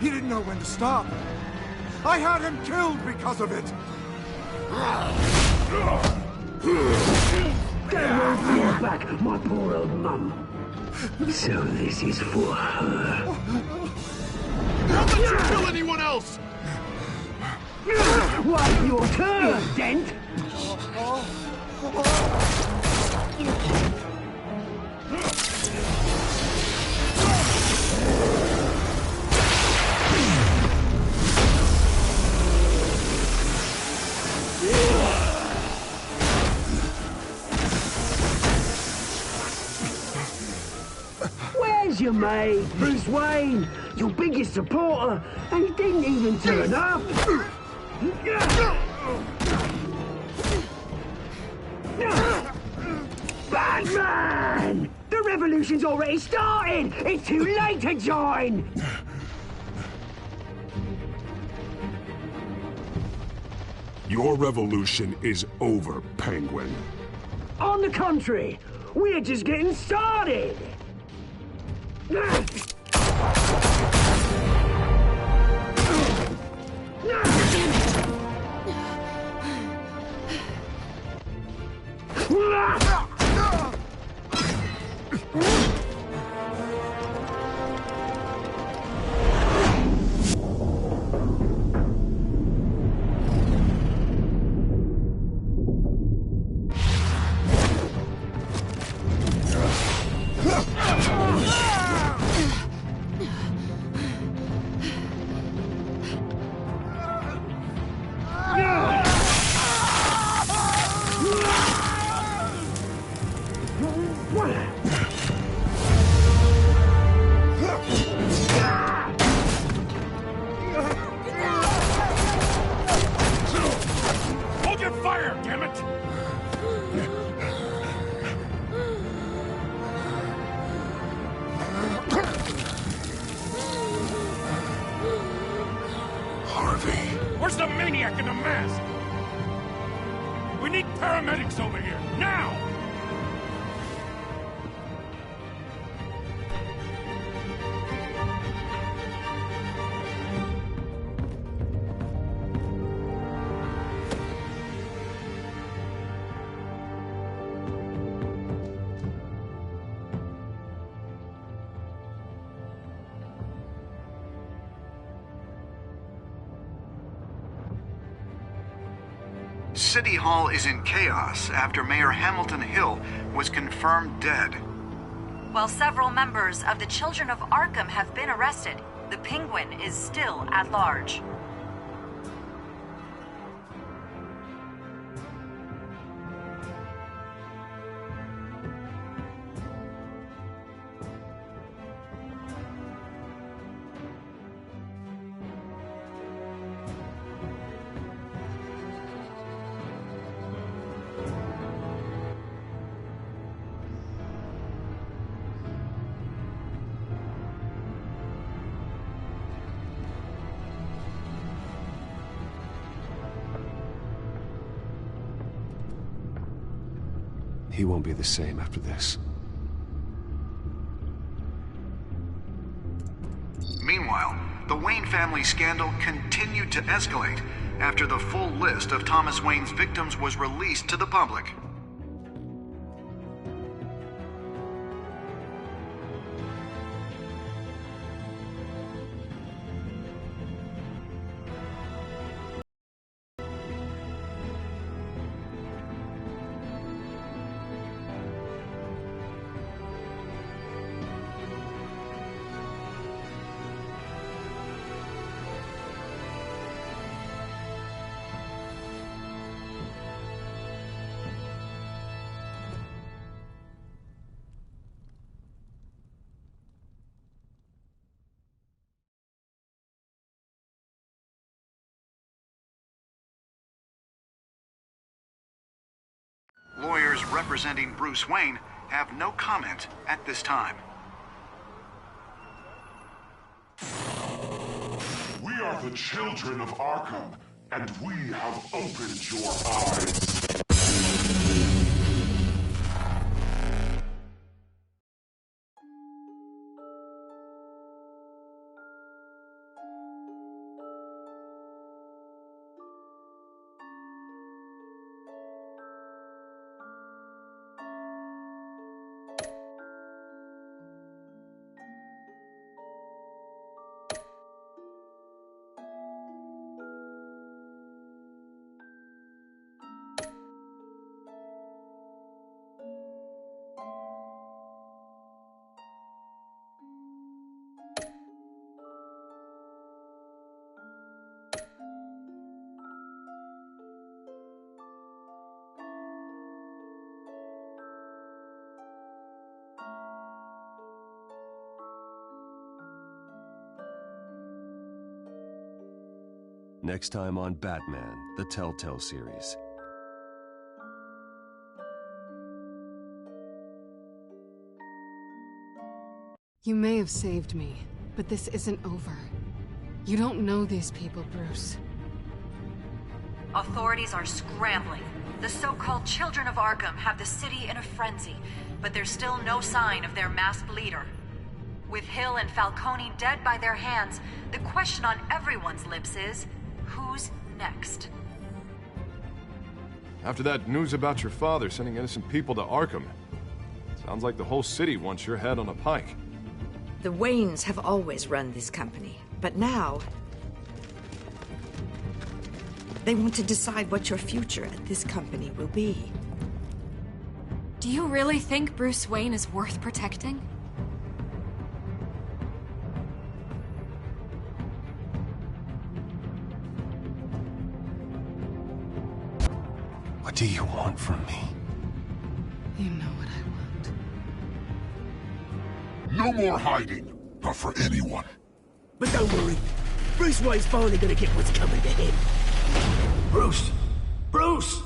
He didn't know when to stop. I had him killed because of it. Don't hold back, my poor old mum. So this is for her. Don't let you kill anyone else! Wait your turn, Dent! Where's your mate, Bruce Wayne? Your biggest supporter, and he didn't even turn up. Batman! The revolution's already started! It's too late to join! Your revolution is over, Penguin. On the contrary, we're just getting started! Hold your fire, damn it! Harvey. Where's the maniac in the mask? We need paramedics over here, now! City Hall is in chaos after Mayor Hamilton Hill was confirmed dead. While several members of the Children of Arkham have been arrested, the Penguin is still at large. He won't be the same after this. Meanwhile, the Wayne family scandal continued to escalate after the full list of Thomas Wayne's victims was released to the public. Lawyers representing Bruce Wayne have no comment at this time. We are the children of Arkham, and we have opened your eyes. Next time on Batman, the Telltale series. You may have saved me, but this isn't over. You don't know these people, Bruce. Authorities are scrambling. The so-called Children of Arkham have the city in a frenzy, but there's still no sign of their masked leader. With Hill and Falcone dead by their hands, the question on everyone's lips is, who's next? After that news about your father sending innocent people to Arkham, sounds like the whole city wants your head on a pike. The Waynes have always run this company, but now they want to decide what your future at this company will be. Do you really think Bruce Wayne is worth protecting? What do you want from me? You know what I want. No more hiding, not for anyone. But don't worry, Bruce Wayne's finally gonna get what's coming to him. Bruce! Bruce!